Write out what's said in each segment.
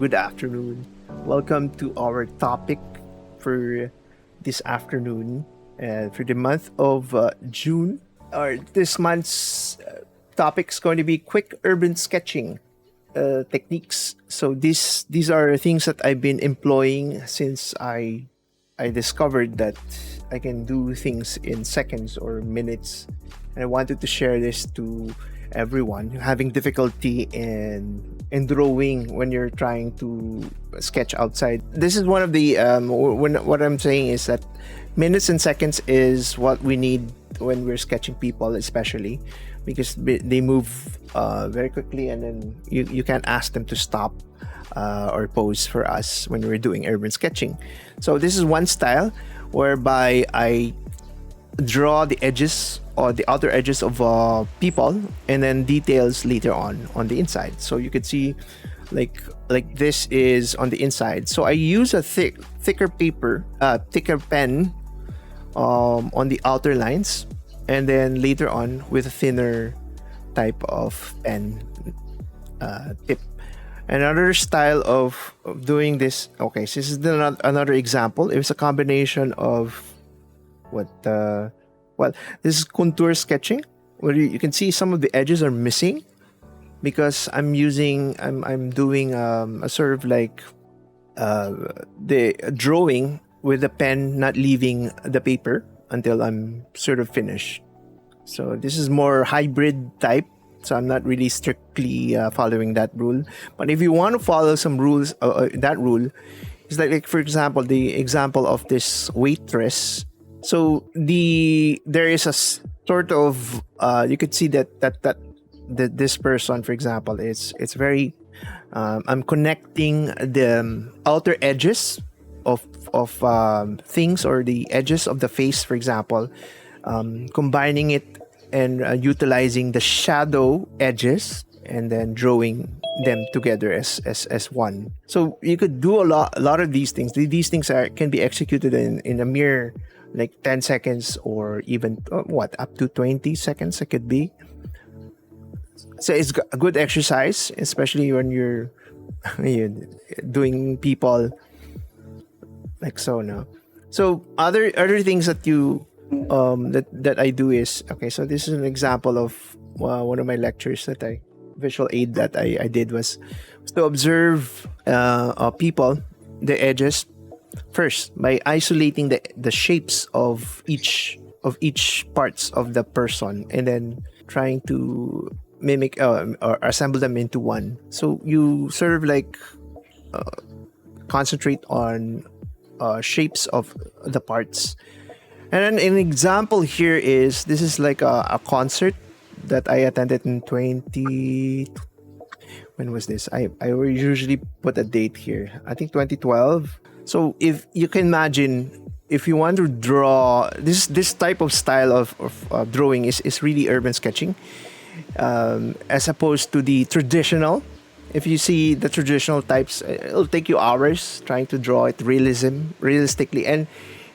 good afternoon. Welcome to our topic for this afternoon for the month of June. This month's topic is going to be quick urban sketching techniques. So these are things that I've been employing since I discovered that I can do things in seconds or minutes, and I wanted to share this to everyone having difficulty in drawing when you're trying to sketch outside. This is one of the what I'm saying is that minutes and seconds is what we need when we're sketching people, especially because they move very quickly, and then you can't ask them to stop or pose for us when we're doing urban sketching. So this is one style whereby I draw the edges or the outer edges of people, and then details later on the inside. So you could see like this is on the inside. So I use a thicker paper, thicker pen on the outer lines, and then later on with a thinner type of pen tip. Another style of doing this. Okay, so this is another example. It was a combination of this is contour sketching, where you can see some of the edges are missing because I'm doing a sort of like the drawing with the pen not leaving the paper until I'm sort of finished. So this is more hybrid type. So I'm not really strictly following that rule. But if you want to follow some rules, that rule is like for example, the example of this waitress. So there is a sort of you could see that this person, for example, it's very I'm connecting the outer edges of things, or the edges of the face, for example, combining it and utilizing the shadow edges, and then drawing them together as one. So you could do a lot of these things. These things can be executed in a mere like 10 seconds, or even up to 20 seconds it could be. So it's a good exercise, especially when you're doing people like so now. So other things that you that I do is, okay, so this is an example of one of my lectures that visual aid that I did was to observe people, the edges first, by isolating the shapes of each parts of the person, and then trying to mimic or assemble them into one. So you sort of like concentrate on shapes of the parts. And then an example here is, this is like a concert that I attended in when was this? I usually put a date here. I think 2012. So if you can imagine, if you want to draw this type of style of drawing is really urban sketching, as opposed to the traditional. If you see the traditional types, it'll take you hours trying to draw it realistically, and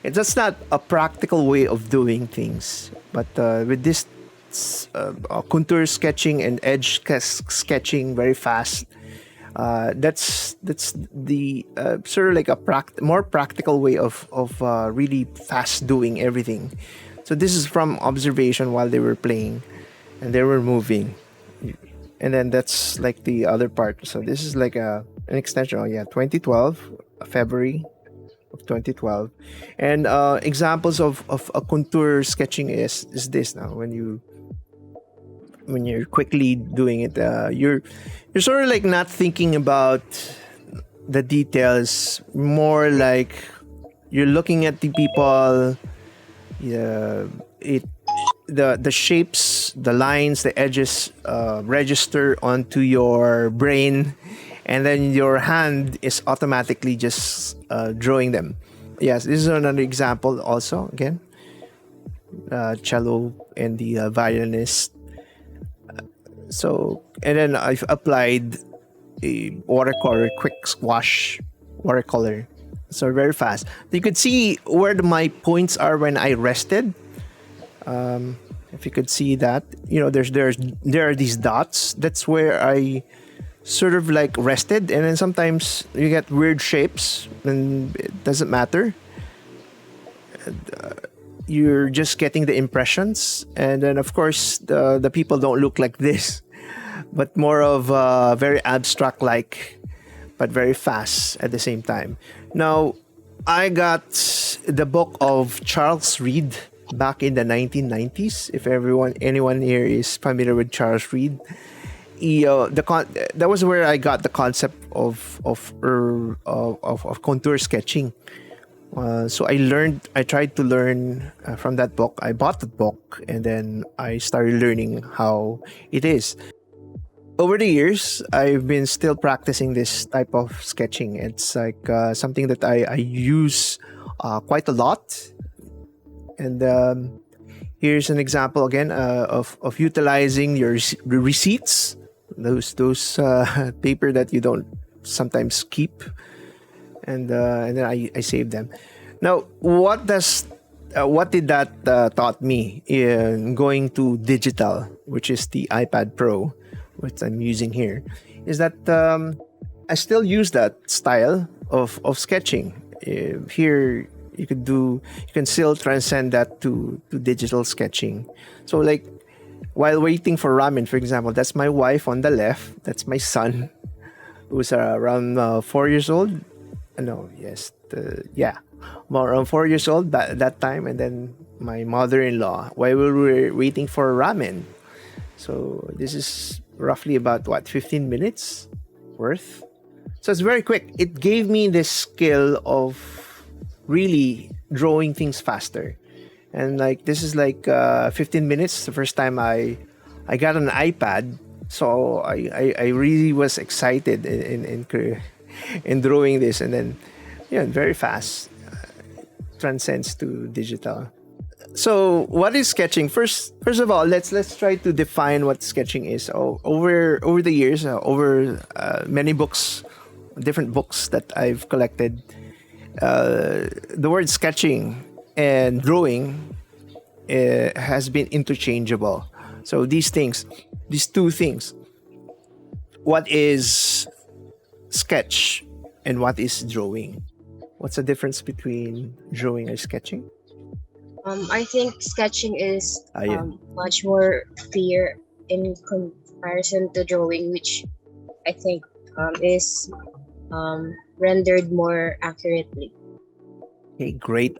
that's not a practical way of doing things. But with this contour sketching and edge sketching very fast, that's the sort of like a more practical way of really fast doing everything. So this is from observation while they were playing and they were moving, and then that's like the other part. So this is like an extension. 2012, February of 2012. And examples of a contour sketching is this. Now when you're quickly doing it, you're sort of like not thinking about the details, more like you're looking at the people, the shapes, the lines, the edges register onto your brain, and then your hand is automatically just drawing them. Yes, this is another example also. Again, cello and the violinist. So, and then I've applied a watercolor, quick squash watercolor. So very fast. You could see where my points are when I rested. If you could see that, there are these dots. That's where I sort of like rested, and then sometimes you get weird shapes, and it doesn't matter. You're just getting the impressions, and then of course the people don't look like this, but more of very abstract like, but very fast at the same time. Now, I got the book of Charles Reed back in the 1990s. If anyone here is familiar with Charles Reed, that was where I got the concept of contour sketching. So I tried to learn from that book. I bought the book, and then I started learning how it is. Over the years, I've been still practicing this type of sketching. It's like something that I use quite a lot. And here's an example again of utilizing your receipts, those paper that you don't sometimes keep, and then I save them. Now, what did that taught me in going to digital, which is the iPad Pro, which I'm using here, is that I still use that style of sketching. Here you can still transcend that to digital sketching. So like while waiting for ramen, for example, that's my wife on the left, that's my son who's around 4 years old. No, yes, around 4 years old that time, and then my mother-in-law while we were waiting for ramen. So this is roughly about 15 minutes worth. So it's very quick. It gave me this skill of really drawing things faster. And like this is like 15 minutes the first time I got an iPad. So I really was excited in drawing this, and then very fast transcends to digital. So, what is sketching? First of all, let's try to define what sketching is. Over the years, over many books, different books that I've collected, the word sketching and drawing has been interchangeable. So these two things, what is sketch and what is drawing? What's the difference between drawing and sketching? I think sketching is Yeah. much more clear in comparison to drawing, which I think is rendered more accurately. Okay, great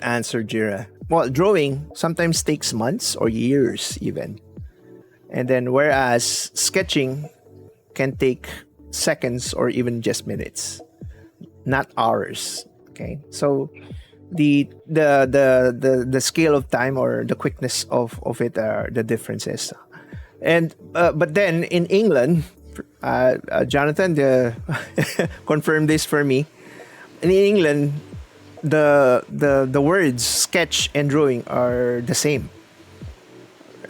answer, Jira. Well, drawing sometimes takes months or years even. And then whereas sketching can take seconds or even just minutes, not hours. Okay. So the scale of time or the quickness of it are the differences. And but then in England, Jonathan confirmed this for me. In England, the words sketch and drawing are the same.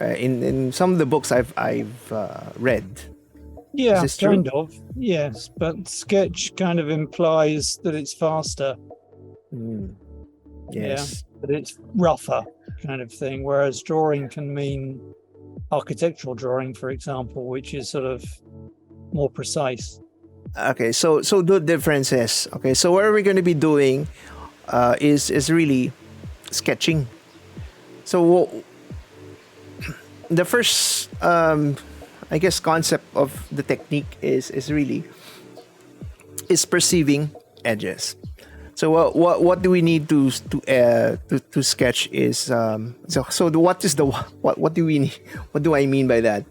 In some of the books I've read. Yeah, Is this true? kind of. Yes, but sketch kind of implies that it's faster. Yes. Yeah, but it's rougher kind of thing. Whereas drawing can mean architectural drawing, for example, which is sort of more precise. Okay, so the difference is, okay, so what are we going to be doing is really sketching. So the first I guess concept of the technique is perceiving edges. So what do we need to sketch is what do we need, what do I mean by that?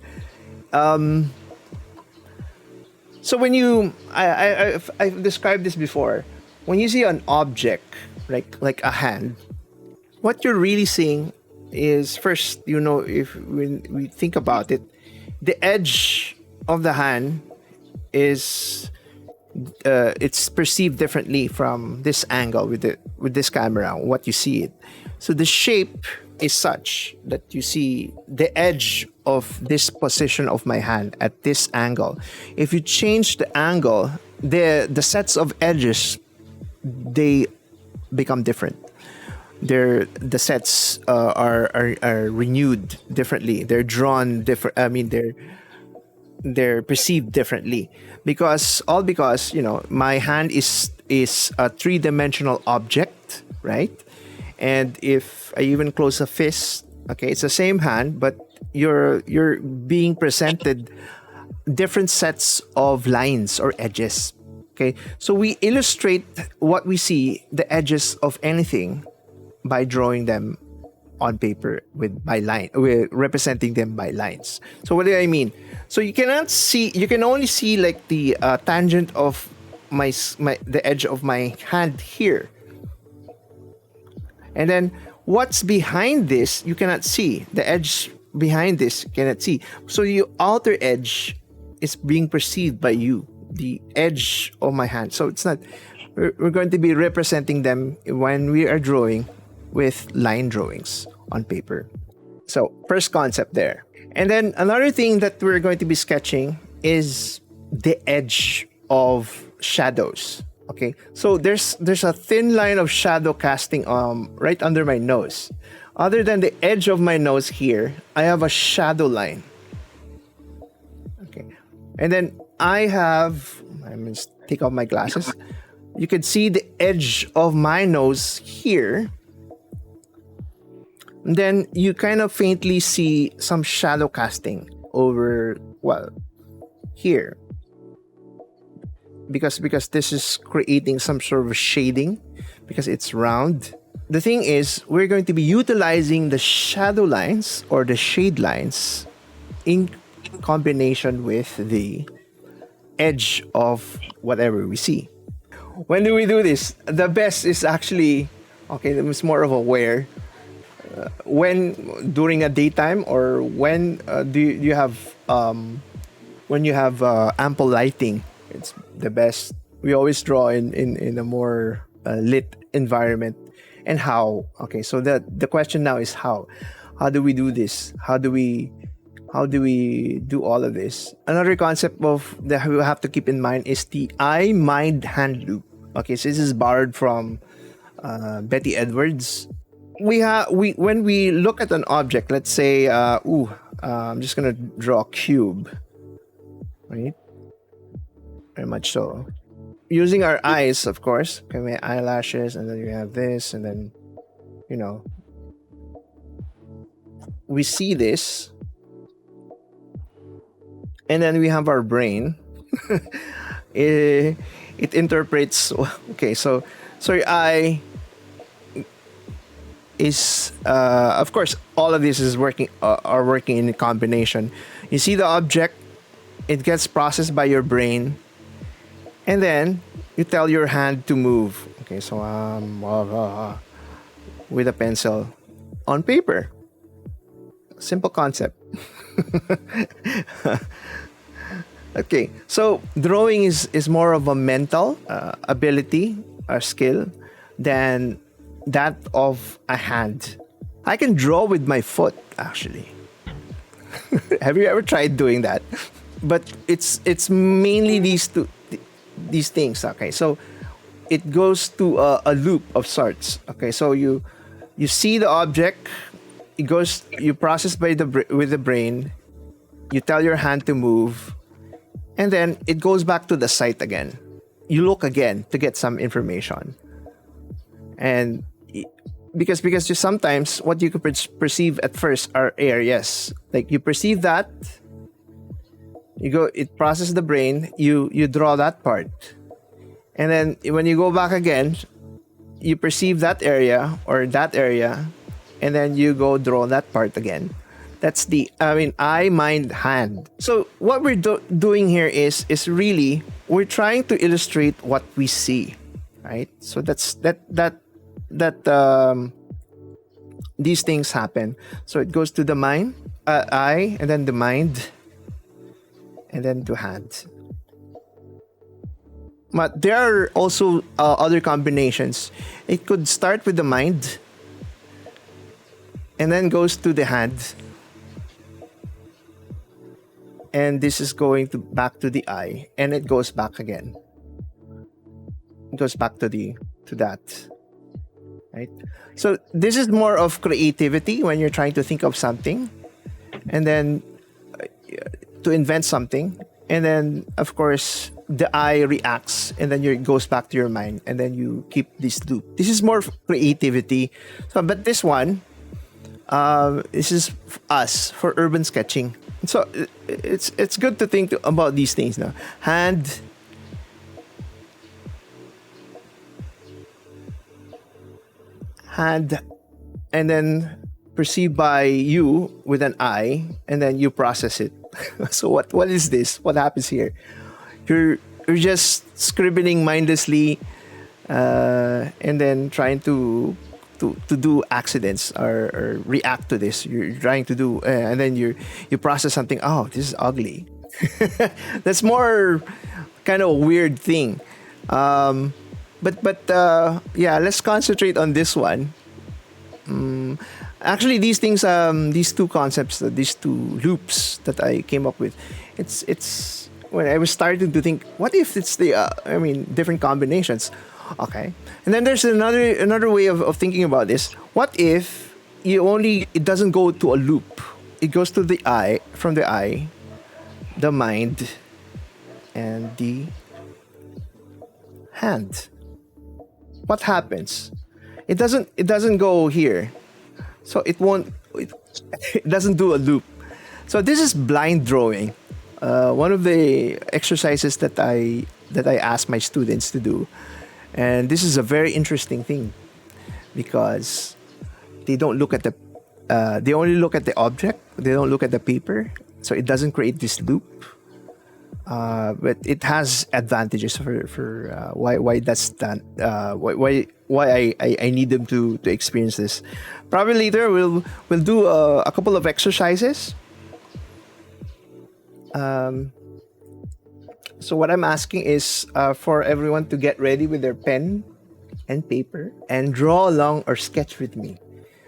So when I've described this before, when you see an object like a hand, what you're really seeing is first, if when we think about it, the edge of the hand is it's perceived differently from this angle with this camera, what you see it. So the shape is such that you see the edge of this position of my hand at this angle. If you change the angle, the sets of edges, they become different. The sets are renewed differently. They're drawn different. I mean, they're perceived differently, because my hand is a three-dimensional object, right? And if I even close a fist, okay, it's the same hand, but you're being presented different sets of lines or edges. Okay, so we illustrate what we see, the edges of anything, by drawing them on paper with representing them by lines. So what do I mean? So you can only see like the tangent of the edge of my hand here, and then what's behind this you cannot see. The edge behind this you cannot see. So the outer edge is being perceived by you, the edge of my hand. So it's not. We're going to be representing them when we are drawing with line drawings on paper. So first concept there. And then another thing that we're going to be sketching is the edge of shadows. Okay, so there's a thin line of shadow casting right under my nose. Other than the edge of my nose here, I have a shadow line. Okay, and then I'm gonna take off my glasses. You can see the edge of my nose here. And then you kind of faintly see some shadow casting over, well, here. Because this is creating some sort of shading because it's round. The thing is, we're going to be utilizing the shadow lines or the shade lines in combination with the edge of whatever we see. When do we do this? The best is actually, okay, it's more of a where. When during a daytime, or when do you have when you have ample lighting, it's the best. We always draw in a more lit environment. And how? Okay, so the question now is how do we do this? How do we do all of this? Another concept that we have to keep in mind is the eye mind hand loop. Okay, so this is borrowed from Betty Edwards. When we look at an object, let's say, I'm just gonna draw a cube, right? Very much so. Using our eyes, of course. Okay, my eyelashes, and then you have this, and then, we see this, and then we have our brain. It interprets. Okay, so your eye is of course all of this is are working in combination. You see the object, it gets processed by your brain, and then you tell your hand to move. Okay, so with a pencil on paper. Simple concept. Okay, so drawing is more of a mental ability or skill than that of a hand. I can draw with my foot, actually. Have you ever tried doing that? But it's mainly these things. Okay, so it goes to a loop of sorts. Okay, so you see the object, you process with the brain, you tell your hand to move, and then it goes back to the sight again. You look again to get some information, and because just sometimes what you could perceive at first are areas, like you perceive that, it processes the brain, you draw that part, and then when you go back again, you perceive that area, and then you go draw that part again. That's eye, mind, hand. So what we're doing here is really we're trying to illustrate what we see, right? So that's that these things happen. So it goes to the mind, eye, and then the mind, and then to hand. But there are also other combinations. It could start with the mind, and then goes to the hand, and this is going back to the eye, and it goes back again. It goes back to that, right? So this is more of creativity when you're trying to think of something, and then to invent something, and then of course the eye reacts, and then it goes back to your mind, and then you keep this loop. This is more creativity. So, but this one, this is us for urban sketching. So it's good to think about these things now. Hand, and then perceived by you with an eye, and then you process it. So what is this? What happens here? You're just scribbling mindlessly, and then trying to do accidents, or react to this. You're trying to do, and then you process something. Oh, this is ugly. That's more kind of a weird thing. But yeah, let's concentrate on this one. Actually, these things, these two concepts, these two loops that I came up with, it's when I was starting to think, what if it's different combinations? Okay, and then there's another way of thinking about this. What if it doesn't go to a loop? It goes to the eye, from the eye, the mind, and the hand. What happens? It doesn't go here, so it doesn't do a loop. So this is blind drawing. One of the exercises that I ask my students to do, and this is a very interesting thing, because they don't look at they only look at the object. They don't look at the paper, so it doesn't create this loop. But it has advantages for why that's done. Why I need them to experience this. Probably later we'll do a couple of exercises. So what I'm asking is for everyone to get ready with their pen and paper and draw along or sketch with me.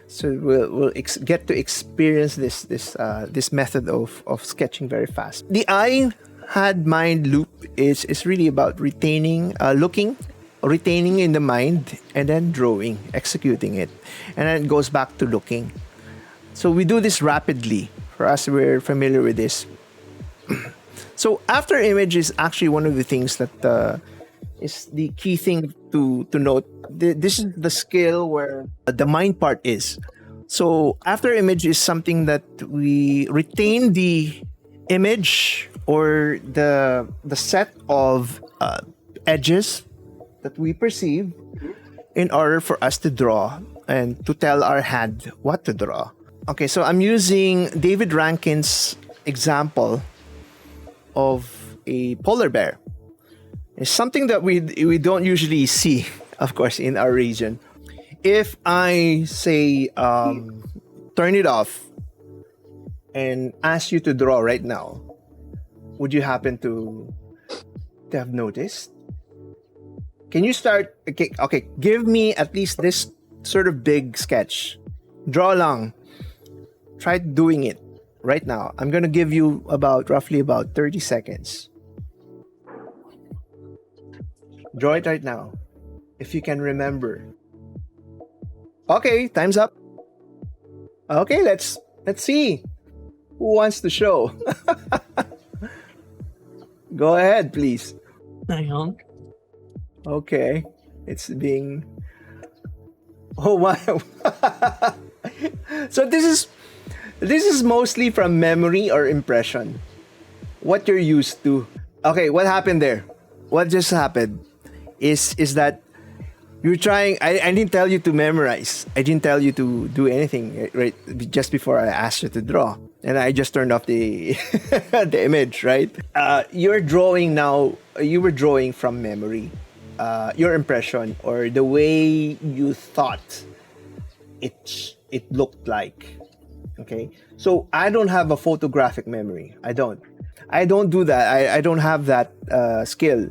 So we'll get to experience this method of sketching very fast. The eye hand mind loop is really about retaining in the mind, and then drawing, executing it, and then it goes back to looking. So we do this rapidly. For us, we're familiar with this. So after image is actually one of the things that is the key thing to note. This is the skill where the mind part is. So after image is something that we retain the image, or the set of edges that we perceive, in order for us to draw and to tell our hand what to draw. Okay, so I'm using David Rankin's example of a polar bear. It's something that we don't usually see, of course, in our region. If I say turn it off and ask you to draw right now, would you happen to have noticed? Can you start? Okay, give me at least this sort of big sketch. Draw along. Try doing it right now. I'm gonna give you roughly about 30 seconds. Draw it right now, if you can remember. Okay, time's up. Okay, let's see who wants to show. Go ahead, please. Hang on. Okay, it's being. Oh wow! So this is mostly from memory or impression. What you're used to. Okay, what happened there? What just happened is that you're trying. I didn't tell you to memorize. I didn't tell you to do anything right just before I asked you to draw, and I just turned off the the image. Right? You're drawing now. You were drawing from memory. Your impression, or the way you thought it looked like. Okay, so I don't have a photographic memory. I don't do that. I don't have that skill.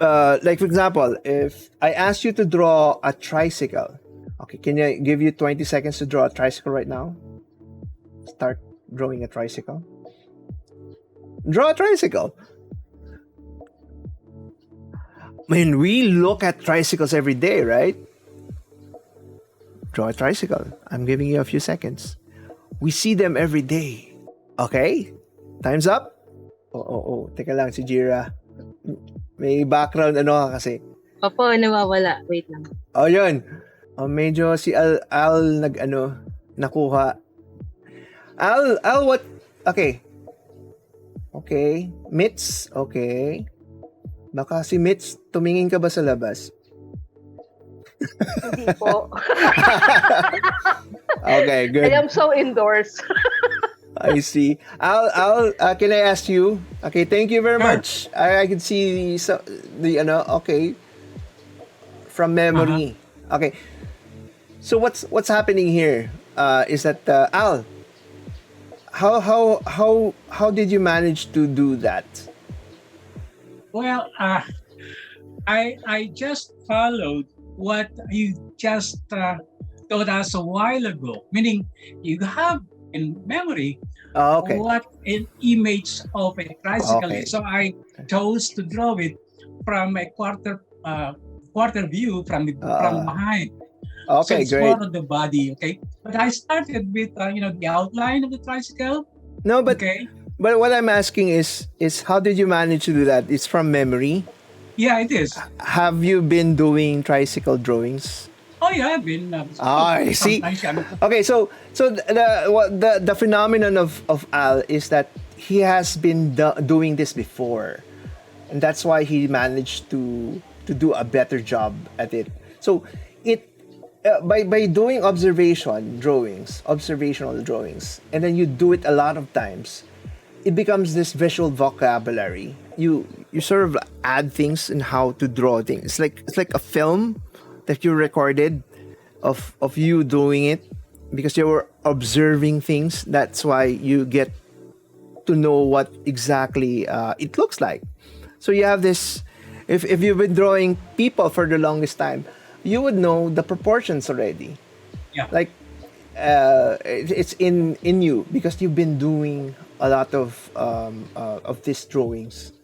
Like for example, if I ask you to draw a tricycle, okay, can I give you 20 seconds to draw a tricycle right now? Start drawing a tricycle. Draw a tricycle. I mean, we look at tricycles every day, right? Draw a tricycle. I'm giving you a few seconds. We see them every day. Okay? Time's up. Oo. Teka lang, si Jira. May background ano ka kasi. Opo, nawawala. Wait lang. Oh, yun. Oh, medyo si Al nakuha. Al, what? Okay. Okay. Mitz, okay. Baka si Mitz, tumingin ka ba sa labas? Hindi po. Okay, I good. am so indoors. I see. Al, can I ask you? Okay, thank you very much. I can see okay, from memory. Okay. So what's happening here? Is that Al? How did you manage to do that? Well, I just followed what you just told us a while ago. Meaning, you have in memory Oh, okay. what an image of a tricycle Okay. is. So I chose to draw it from a quarter view from behind. So Okay, it's great. more of the body, okay? But I started with the outline of the tricycle. No, but Okay. but what I'm asking is how did you manage to do that? It's from memory. Yeah, it is. Have you been doing tricycle drawings? Oh yeah, I've been. I see. Sometimes, Okay, so the phenomenon of Al is that he has been doing this before, and that's why he managed to do a better job at it. So it by doing observational drawings, and then you do it a lot of times, it becomes this visual vocabulary. You sort of add things in how to draw things. It's like a film that you recorded of you doing it because you were observing things. That's why you get to know what exactly it looks like. So you have this. If you've been drawing people for the longest time, you would know the proportions already. Yeah. Like it's in you because you've been doing a lot of these drawings.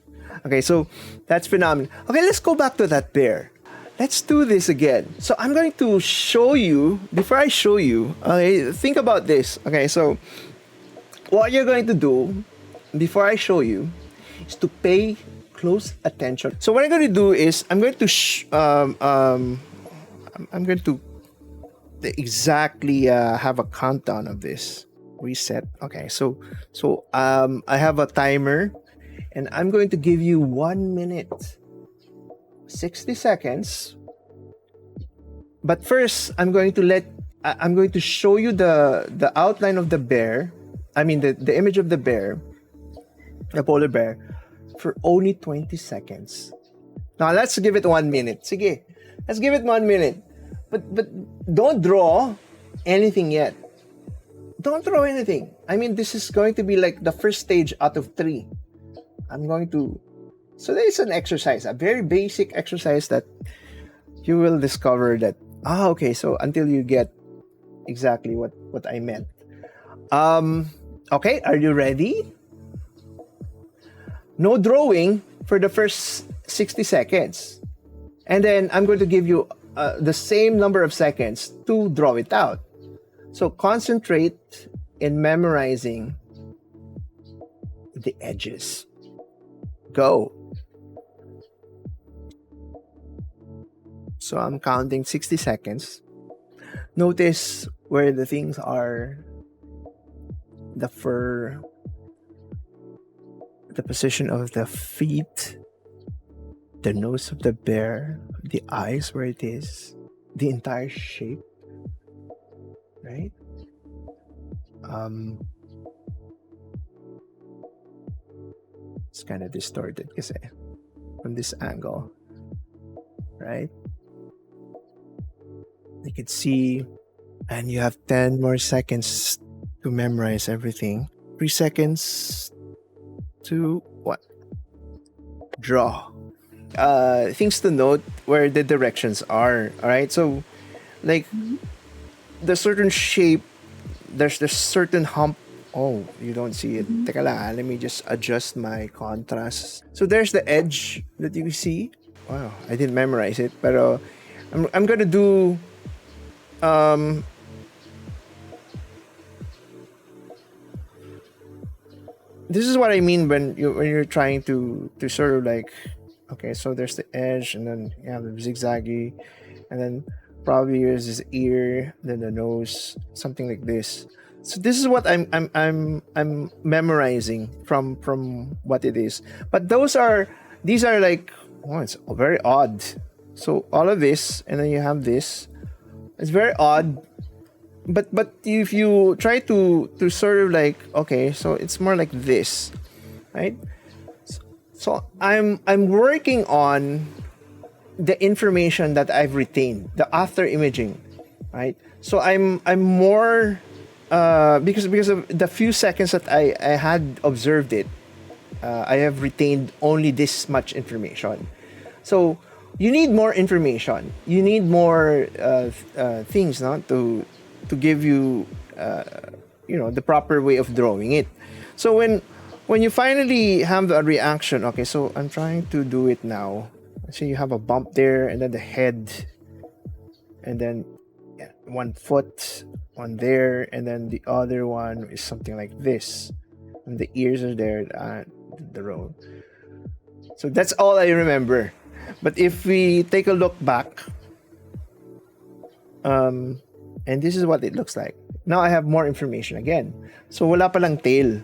Okay, so that's phenomenal. Okay, let's go back to that bear. Let's do this again. So I'm going to show you, before I show you, okay, think about this. Okay, so what you're going to do before I show you is to pay close attention. So what I'm going to do is I'm going to exactly have a countdown of this. Reset. Okay, so I have a timer and I'm going to give you 1 minute 60 seconds. But first, I'm going to show you the outline of the bear. I mean the image of the bear, the polar bear, for only 20 seconds. Now let's give it 1 minute. Sige, let's give it 1 minute. But don't draw anything yet. Don't draw anything. I mean, this is going to be like the first stage out of 3. So there is an exercise, a very basic exercise that you will discover that, okay, so until you get exactly what I meant. Okay, are you ready? No drawing for the first 60 seconds. And then I'm going to give you the same number of seconds to draw it out. So concentrate in memorizing the edges. Go. So I'm counting 60 seconds. Notice where the things are. The fur, the position of the feet, the nose of the bear, the eyes where it is, the entire shape, right? It's kind of distorted kasi from this angle, right? You can see, and you have 10 more seconds to memorize everything. 3 seconds to what? Draw. Things to note where the directions are. All right, so like the certain shape, there's the certain hump. Oh, you don't see it. Teka lang, let me just adjust my contrast. So there's the edge that you see. Wow, I didn't memorize it, pero I'm gonna do this is what I mean when you're trying to sort of like, okay, so there's the edge, and then you have the zigzaggy, and then probably here's his ear, then the nose, something like this. So this is what I'm memorizing from what it is. But these are like, oh, it's very odd. So all of this, and then you have this. It's very odd. But if you try to sort of like, okay, so it's more like this, right? So I'm working on the information that I've retained, the after imaging, right? So I'm more because of the few seconds that I had observed it, I have retained only this much information. So you need more information. You need more things, no, to give you the proper way of drawing it. So when you finally have a reaction, okay, so I'm trying to do it now. So you have a bump there, and then the head, and then one foot, one there, and then the other one is something like this, and the ears are there, the road. So that's all I remember. But if we take a look back, and this is what it looks like. Now I have more information again. So wala palang tail.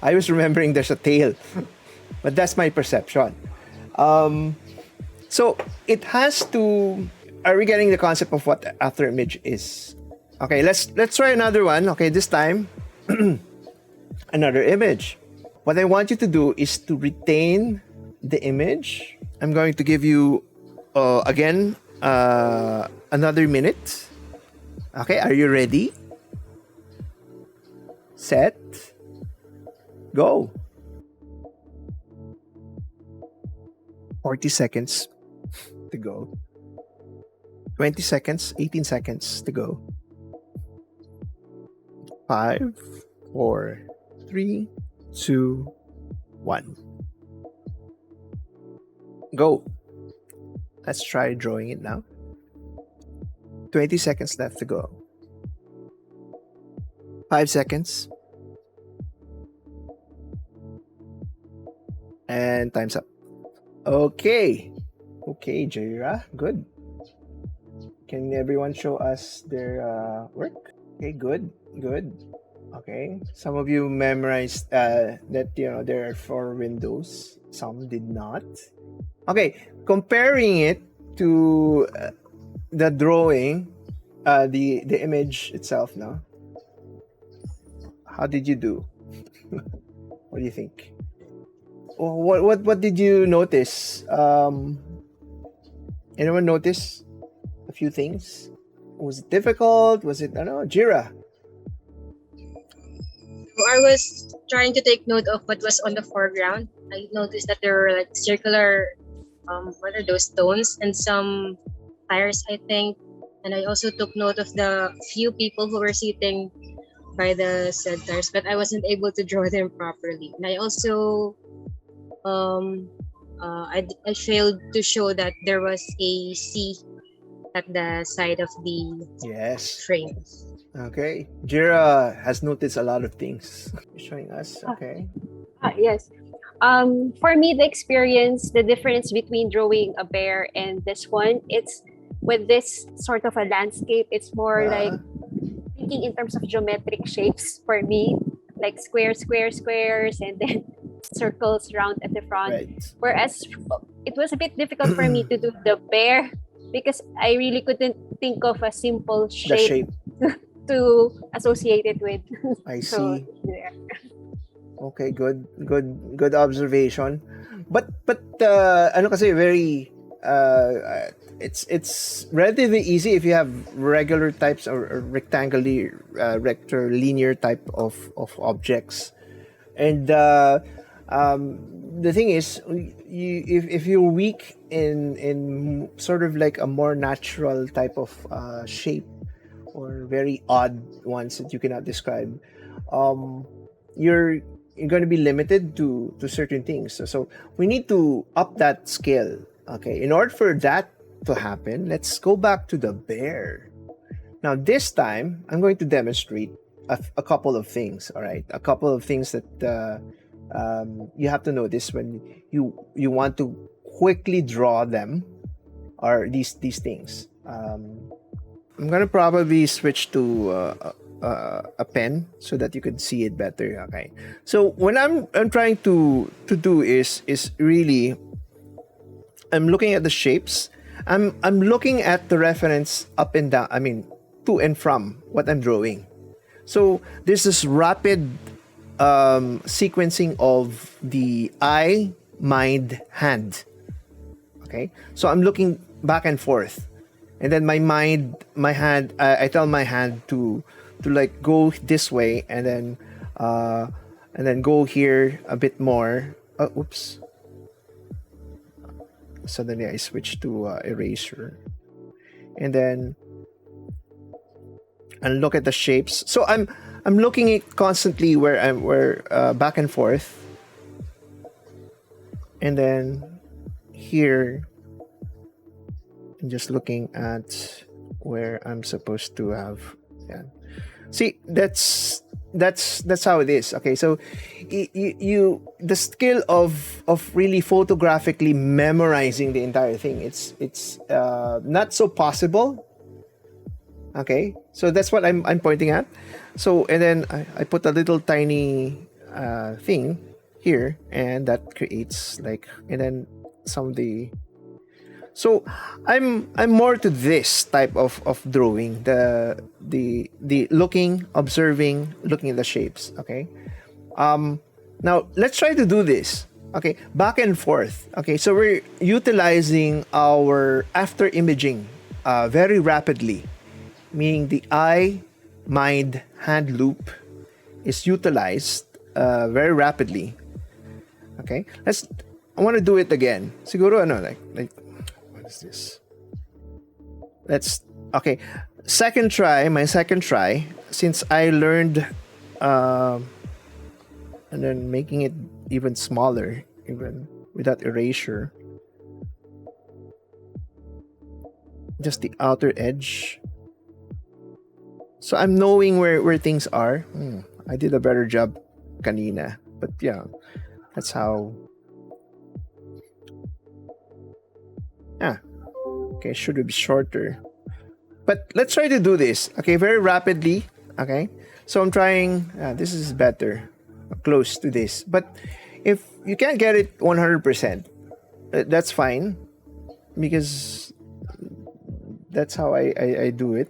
I was remembering there's a tail, but that's my perception. So it has to. Are we getting the concept of what after image is? Okay, let's try another one. Okay, this time another image. What I want you to do is to retain the image. I'm going to give you again another minute. Okay, are you ready? Set. Go. 40 seconds to go. 20 seconds, 18 seconds to go. 5, 4, 3, 2, 1. Go. Let's try drawing it now. 20 seconds left to go. 5 seconds. And time's up. Okay. Okay, Jaira. Good. Can everyone show us their work? Okay, good. Good. Okay. Some of you memorized that, there are 4 windows. Some did not. Okay. Comparing it to the drawing, the image itself now. How did you do? What do you think? What did you notice? Anyone notice a few things? Was it difficult? Was it, I don't know, Jira? I was trying to take note of what was on the foreground. I noticed that there were like circular, what are those, stones and some tires, I think. And I also took note of the few people who were sitting by the said tires, but I wasn't able to draw them properly. And I also, I failed to show that there was a C at the side of the Yes. frame. Okay. Jira has noticed a lot of things. Showing us. Okay. Yes. For me, the experience, the difference between drawing a bear and this one, it's with this sort of a landscape, it's more like thinking in terms of geometric shapes for me, like squares, and then circles round at the front. Right. Whereas it was a bit difficult for me to do the bear because I really couldn't think of a simple The shape, shape. to associate it with. I see. So, yeah. Okay, good observation. But ano kasi very it's relatively easy if you have regular types or rectilinear type of objects. And the thing is, if you're weak in sort of like a more natural type of shape or very odd ones that you cannot describe, you're going to be limited to certain things. So we need to up that scale. Okay, in order for that to happen, let's go back to the bear. Now this time, I'm going to demonstrate a couple of things. All right, a couple of things that you have to notice when you want to quickly draw them are these things. I'm gonna probably switch to a pen so that you can see it better. Okay, so when I'm trying to do is really I'm looking at the shapes. I'm looking at the reference up and down. I mean, to and from what I'm drawing. So there's this rapid sequencing of the eye, mind, hand. Okay, so I'm looking back and forth, and then my hand, I tell my hand to like go this way, and then go here a bit more. Oops. Suddenly I switch to eraser, and then and look at the shapes. So I'm looking at constantly where back and forth, and then here I'm just looking at where I'm supposed to have. Yeah. See, that's how it is. Okay, so you the skill of really photographically memorizing the entire thing, it's not so possible. Okay, so that's what I'm pointing at. So and then I put a little tiny thing here, and that creates like, and then some of the. So I'm more to this type of drawing, the looking, observing, looking at the shapes. Okay, now let's try to do this. Okay, back and forth. Okay, so we're utilizing our after imaging very rapidly, meaning the eye, mind, hand loop is utilized very rapidly. Okay, I want to do it again. Siguro ano like. Is this? Okay. My second try, since I learned and then making it even smaller, even without erasure. Just the outer edge. So I'm knowing where things are. I did a better job kanina. But yeah, that's how. Okay, should be shorter. But let's try to do this. Okay, very rapidly. Okay, so I'm trying. This is better, close to this. But if you can't get it 100%, that's fine, because that's how I do it.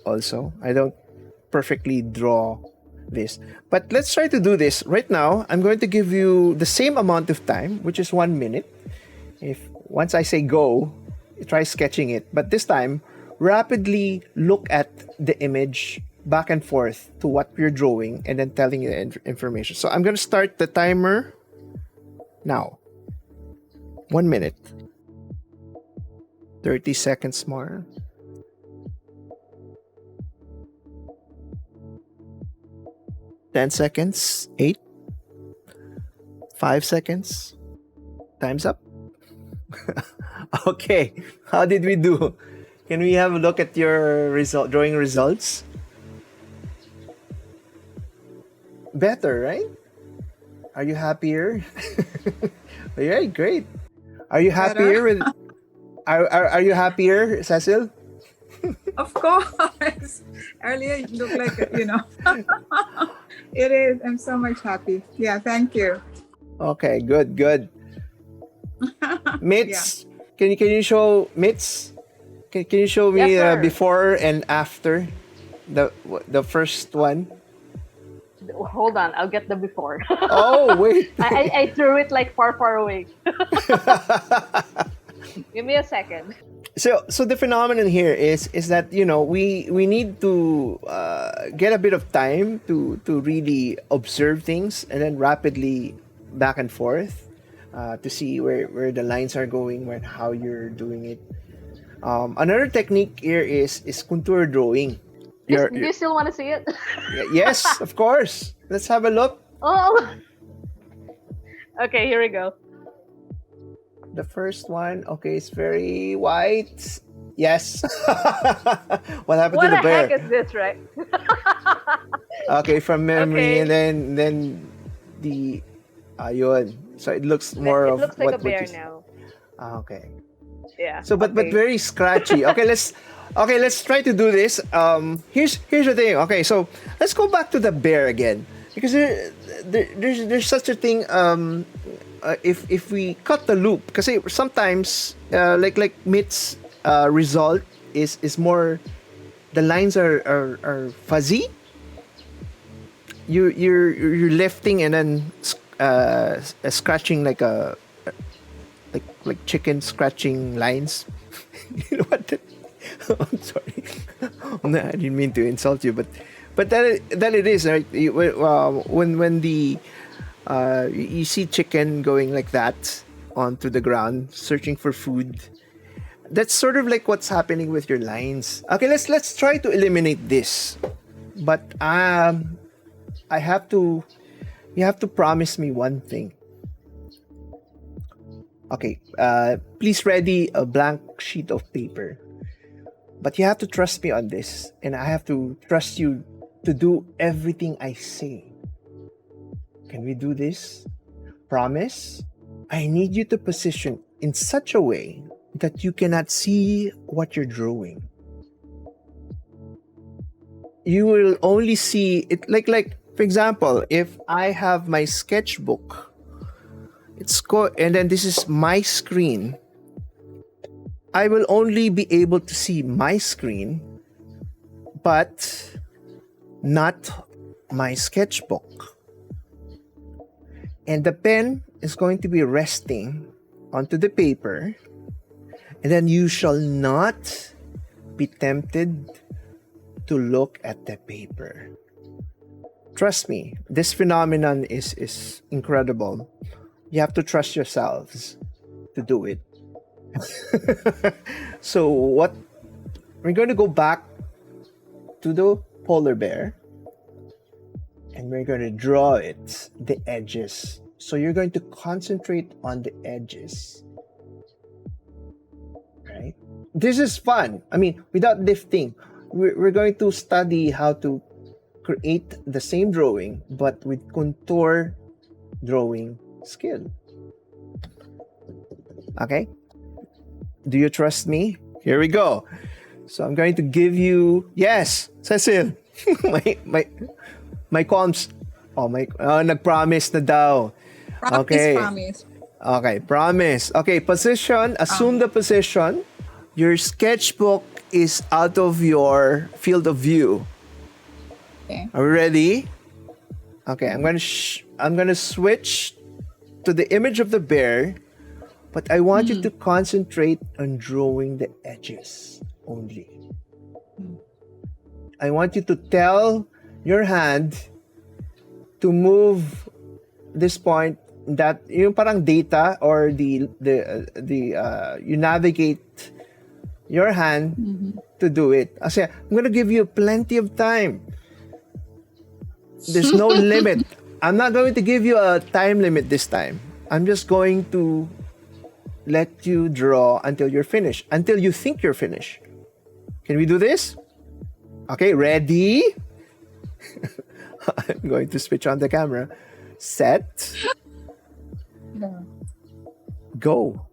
Also, I don't perfectly draw this. But let's try to do this right now. I'm going to give you the same amount of time, which is 1 minute. Once I say go, try sketching it. But this time, rapidly look at the image back and forth to what we're drawing, and then telling you the information. So I'm going to start the timer now. 1 minute. 30 seconds more. 10 seconds. 8. 5 seconds. Time's up. Okay, how did we do? Can we have a look at your drawing results? Better, right? Are you happier? Yeah, great. Are you happier with? Are you happier, Cecil? Of course. Earlier it looked like It is. I'm so much happy. Yeah, thank you. Okay, good. Mitz, can you show Mitz? Can you show me before and after the first one? Hold on, I'll get the before. Oh wait, I threw it like far away. Give me a second. So the phenomenon here is that we need to get a bit of time to really observe things, and then rapidly back and forth to see where the lines are going, how you're doing it. Another technique here is contour drawing. Do you still want to see it? Yes, of course. Let's have a look. Oh. Okay, here we go. The first one, okay, it's very white. Yes. What happened to the bear? What the heck is this, right? Okay, from memory, Okay. and then the ayun. So it looks more It of looks like a what bear you now. okay. Yeah. So but Okay. very scratchy. Let's try to do this. Here's the thing. Okay, so let's go back to the bear again because there's such a thing. If we cut the loop, because sometimes like Mit's result is more, the lines are fuzzy. You're lifting and then scratching like a like chicken scratching lines. You know what? I'm sorry. No, I didn't mean to insult you, but that it is right. When the you see chicken going like that onto the ground, searching for food. That's sort of like what's happening with your lines. Okay, let's try to eliminate this. But I have to. You have to promise me one thing. Okay, please ready a blank sheet of paper. But you have to trust me on this, and I have to trust you to do everything I say. Can we do this? Promise? I need you to position in such a way that you cannot see what you're drawing. You will only see it like for example, if I have my sketchbook, and then this is my screen. I will only be able to see my screen, but not my sketchbook. And the pen is going to be resting onto the paper, and then you shall not be tempted to look at the paper. Trust me, this phenomenon is incredible. You have to trust yourselves to do it. So what we're going to go back to the polar bear, and we're going to draw it, the edges. So you're going to concentrate on the edges, right? This is fun. I mean, without lifting, we're going to study how to create the same drawing but with contour drawing skill. Okay? Do you trust me? Here we go. So I'm going to give you, yes, Cecil. my comms. Nag-promise na daw. Promise. Okay, promise. Okay, position. Assume the position. Your sketchbook is out of your field of view. Okay. Are we ready? Okay, I'm gonna switch to the image of the bear, but I want you to concentrate on drawing the edges only. I want you to tell your hand to move this point, that yung parang data, or the you navigate your hand to do it. Kasi I'm gonna give you plenty of time. There's no limit. I'm not going to give you a time limit this time. I'm just going to let you draw until you're finished, until you think you're finished. Can we do this? Okay, ready? I'm going to switch on the camera. Set. Go.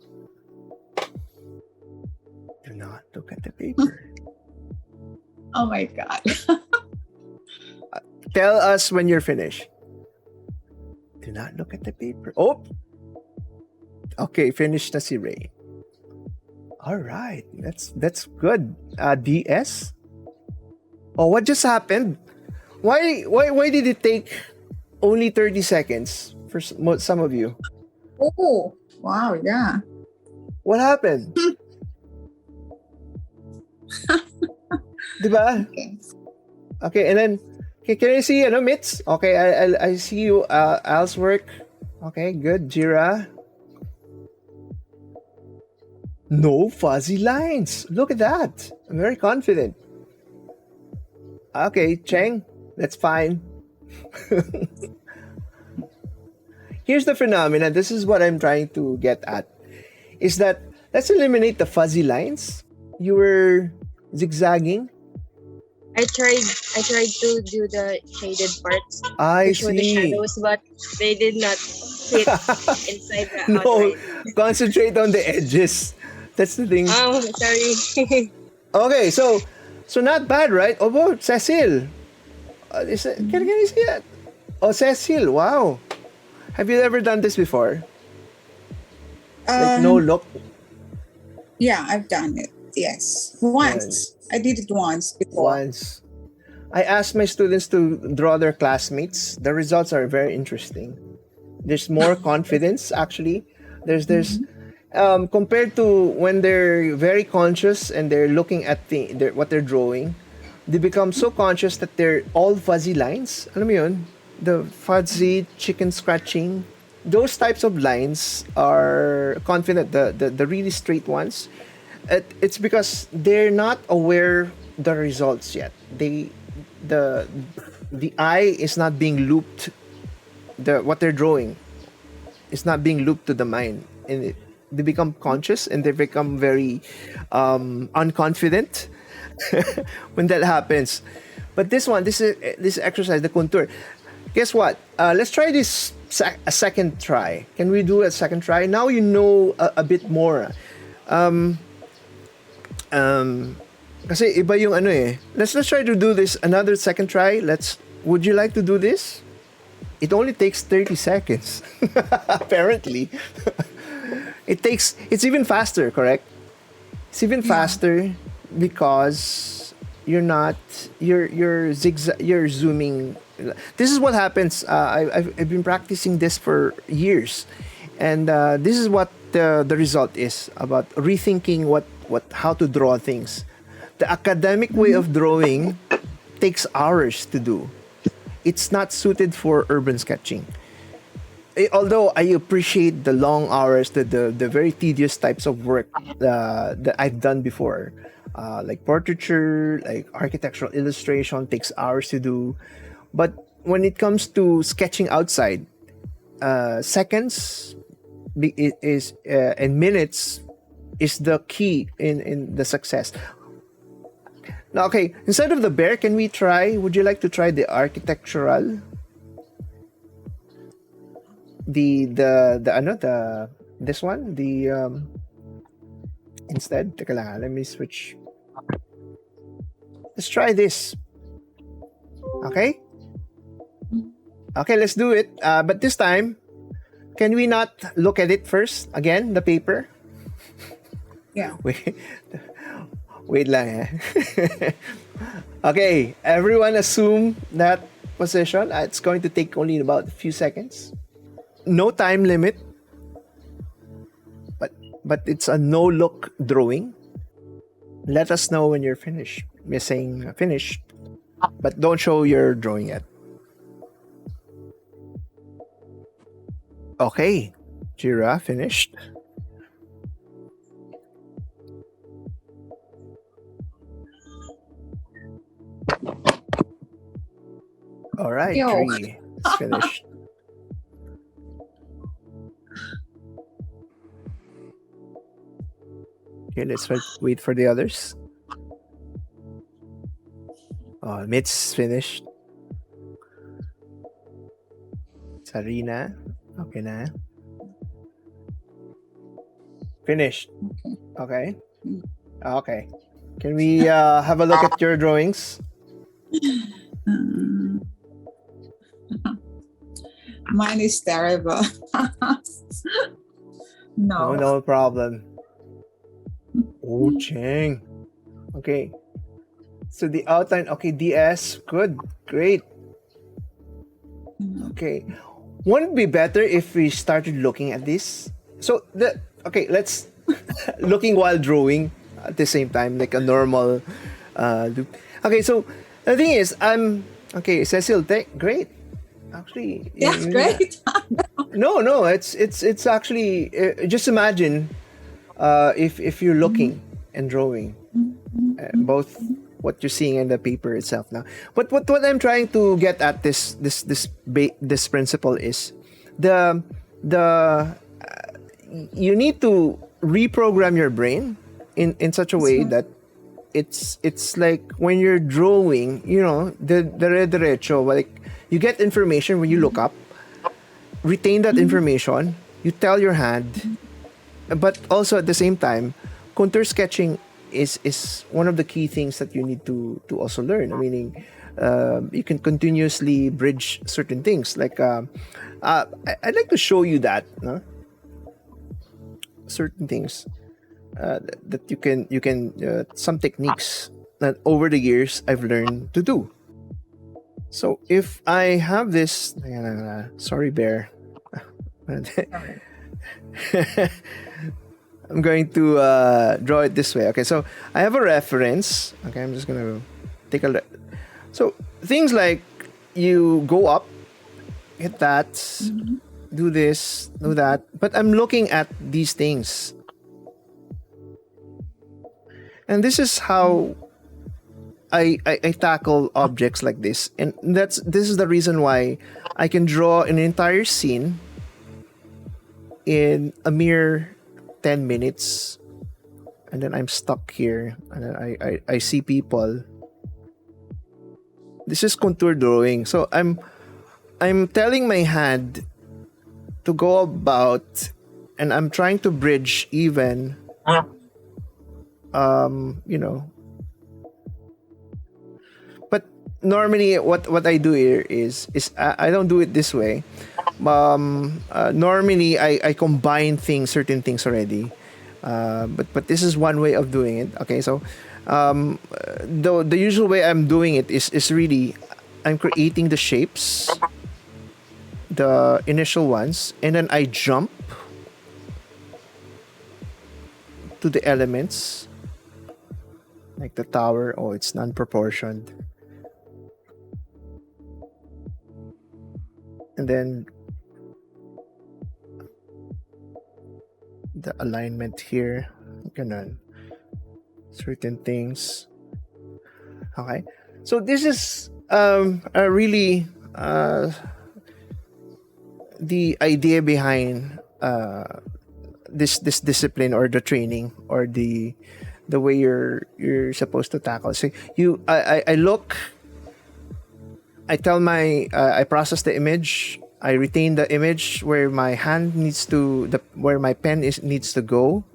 Do not look at the paper. Oh my God. Tell us when you're finished. Do not look at the paper. Oh! Okay, finished na si Ray. All right, that's good. DS? Oh, what just happened? Why did it take only 30 seconds for some of you? Oh, wow, yeah. What happened? Diba? Okay. Okay, and then can I see Mitz? Okay, I see you. Al's work. Okay, good. Jira. No fuzzy lines. Look at that. I'm very confident. Okay, Cheng, that's fine. Here's the phenomenon. This is what I'm trying to get at. Is that, let's eliminate the fuzzy lines. You were zigzagging. I tried to do the shaded parts I to show the see. shadows, but they did not fit inside the No, outline. concentrate on the edges. That's the thing. Oh, sorry. Okay, so not bad, right? Oh, Cecil. Can you see that? Oh, Cecil, wow. Have you ever done this before? Like no look? Yeah, I've done it. Yes. Once. I did it once before. Once. I asked my students to draw their classmates. The results are very interesting. There's more confidence, actually. There's compared to when they're very conscious and they're looking at what they're drawing, they become so conscious that they're all fuzzy lines. Alam mo yun? The fuzzy chicken scratching. Those types of lines are confident. The really straight ones. It's because they're not aware the results yet. The eye is not being looped. What they're drawing is not being looped to the mind, and they become conscious and they become very unconfident when that happens. But this exercise, the contour. Guess what? Let's try this a second try. Can we do a second try? Now you know a bit more. Kasi iba yung ano eh. Let's try to do this another second try. Would you like to do this? It only takes 30 seconds. Apparently. It's even faster, correct? It's even faster because you're zooming. This is what happens. I've been practicing this for years. And this is what the result is about rethinking how to draw things. The academic way of drawing takes hours to do. It's not suited for urban sketching. Although I appreciate the long hours, the very tedious types of work that I've done before, like portraiture, like architectural illustration takes hours to do. But when it comes to sketching outside, seconds and minutes is the key in the success. Now, okay, instead of the bear, would you like to try the architectural? This one? Instead, teka lang, let me switch. Let's try this. Okay? Okay, let's do it. But this time, can we not look at it first? Again, the paper? Yeah. Wait lang eh. Okay, everyone assume that position. It's going to take only about a few seconds. No time limit. But it's a no-look drawing. Let us know when you're finished. We're saying finished. But don't show your drawing yet. Okay. Jira, finished. All right, Tree. It's finished. Okay, let's wait for the others. Oh, Mit's finished. Sarina. Okay na. Finished. Okay. Okay. Can we have a look at your drawings? Mine is terrible. No. No problem. Oh, Cheng. Okay. So the outline, okay, DS, good, great. Okay. Wouldn't it be better if we started looking at this? So, let's, looking while drawing at the same time, like a normal loop. Okay, so the thing is, okay, Cecil, great. Actually, That's great. no, it's actually, just imagine if you're looking and drawing, both what you're seeing and the paper itself now. But what I'm trying to get at this principle is you need to reprogram your brain in such a way that it's like when you're drawing, the derecho, like you get information when you look up, retain that information, you tell your hand, but also at the same time, contour sketching is one of the key things that you need to also learn. Meaning, you can continuously bridge certain things. Like, I'd like to show you that, no? Certain things that you can some techniques that over the years I've learned to do. So if I have this, sorry, bear. I'm going to draw it this way. Okay, so I have a reference. Okay, I'm just gonna take a look. So things like you go up, hit that, do this, do that. But I'm looking at these things. And this is how I tackle objects like this. And this is the reason why I can draw an entire scene in a mere 10 minutes. And then I'm stuck here. And then I see people. This is contour drawing. So I'm telling my hand to go about, and I'm trying to bridge even but normally what I do here is I don't do it this way. Normally I combine certain things already, but this is one way of doing it. Okay, so the usual way I'm doing it is really I'm creating the shapes, the initial ones, and then I jump to the elements. Like the tower, it's non-proportioned. And then the alignment here, ganun. Certain things. Okay. So this is a really the idea behind this discipline, or the training, or the way you're supposed to tackle. So I look, I tell I process the image, I retain the image where my hand needs to, where my pen needs to go,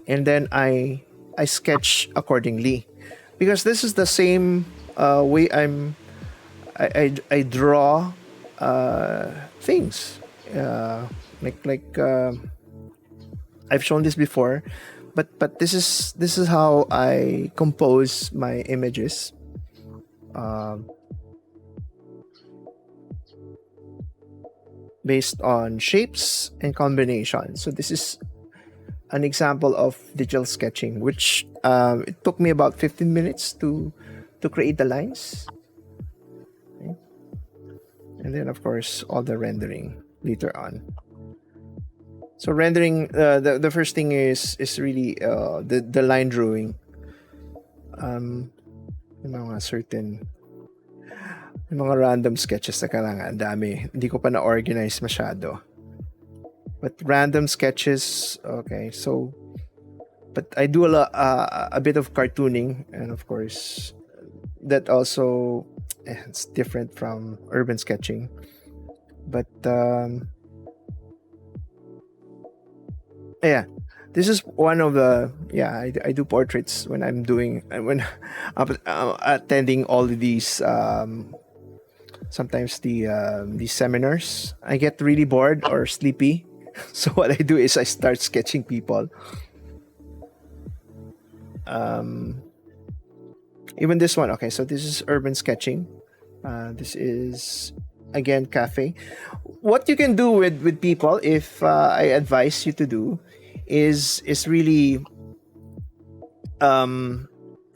and then I sketch accordingly, because this is the same way I draw things. Like I've shown this before. But this is how I compose my images. Based on shapes and combinations. So this is an example of digital sketching, which it took me about 15 minutes to create the lines. Okay. And then of course all the rendering later on. So rendering, the first thing is really the line drawing. Yung mga mga random sketches na kailangan, dami. Hindi ko pa na-organize masyado. But random sketches, okay. So, but I do a bit of cartooning, and of course, that also it's different from urban sketching. But yeah, this is one of the I do portraits when I'm doing when attending all of these sometimes these seminars. I get really bored or sleepy, so what I do is I start sketching people. Even this one, okay, so this is urban sketching. This is again cafe. What you can do with people, if I advise you to do, is really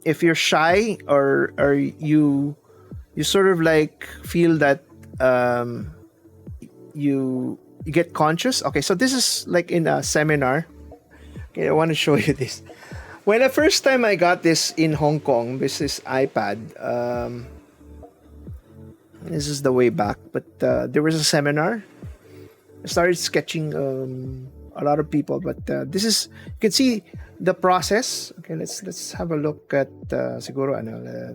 if you're shy, or you sort of like feel that you get conscious. Okay, so this is like in a seminar. Okay, I want to show you this. When the first time I got this in Hong Kong, this is iPad. This is the way back, but there was a seminar. I started sketching a lot of people, but this is, you can see the process. Okay, let's have a look at siguro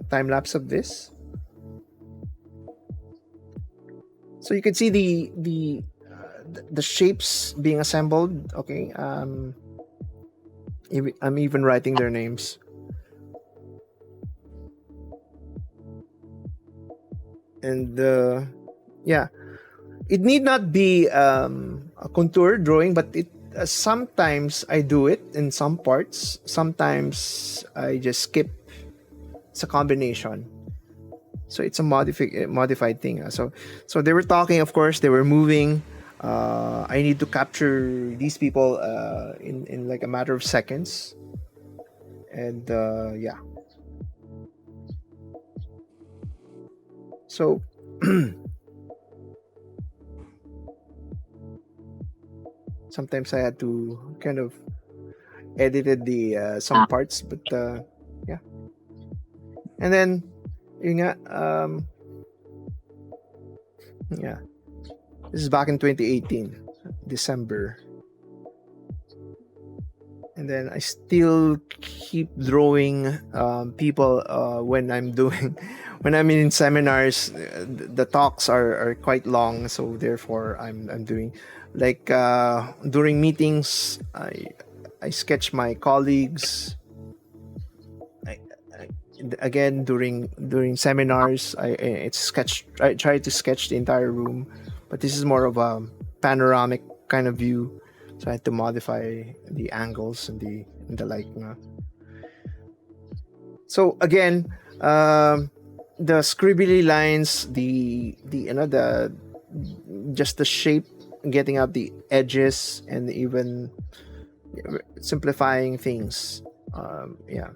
time lapse of this. So you can see the shapes being assembled. Okay, I'm even writing their names. And yeah, it need not be a contour drawing, but it sometimes I do it in some parts. Sometimes I just skip. It's a combination. So it's a modified thing. So they were talking. Of course, they were moving. I need to capture these people in like a matter of seconds. And yeah. So sometimes I had to kind of edited the some parts, but yeah. And then yun nga, yeah. This is back in 2018, December. And then I still keep drawing people when I'm in seminars. The talks are quite long, so therefore I'm doing like during meetings I sketch my colleagues. Again during seminars I try to sketch the entire room, but this is more of a panoramic kind of view. So I had to modify the angles and the like. So again, the scribbly lines, the just the shape, getting out the edges, and even simplifying things. Yeah.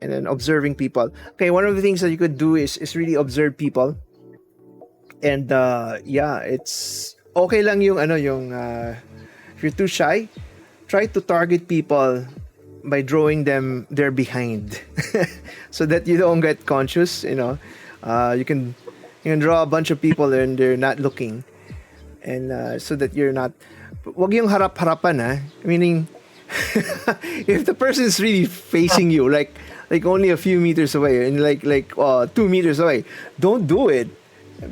And then observing people. Okay, one of the things that you could do is really observe people. And yeah, it's okay lang yung if you're too shy, try to target people by drawing them their behind so that you don't get conscious. You can draw a bunch of people and they're not looking, and so that you're not, wag yung harap-harapan, meaning if the person is really facing you like only a few meters away and like 2 meters away, don't do it,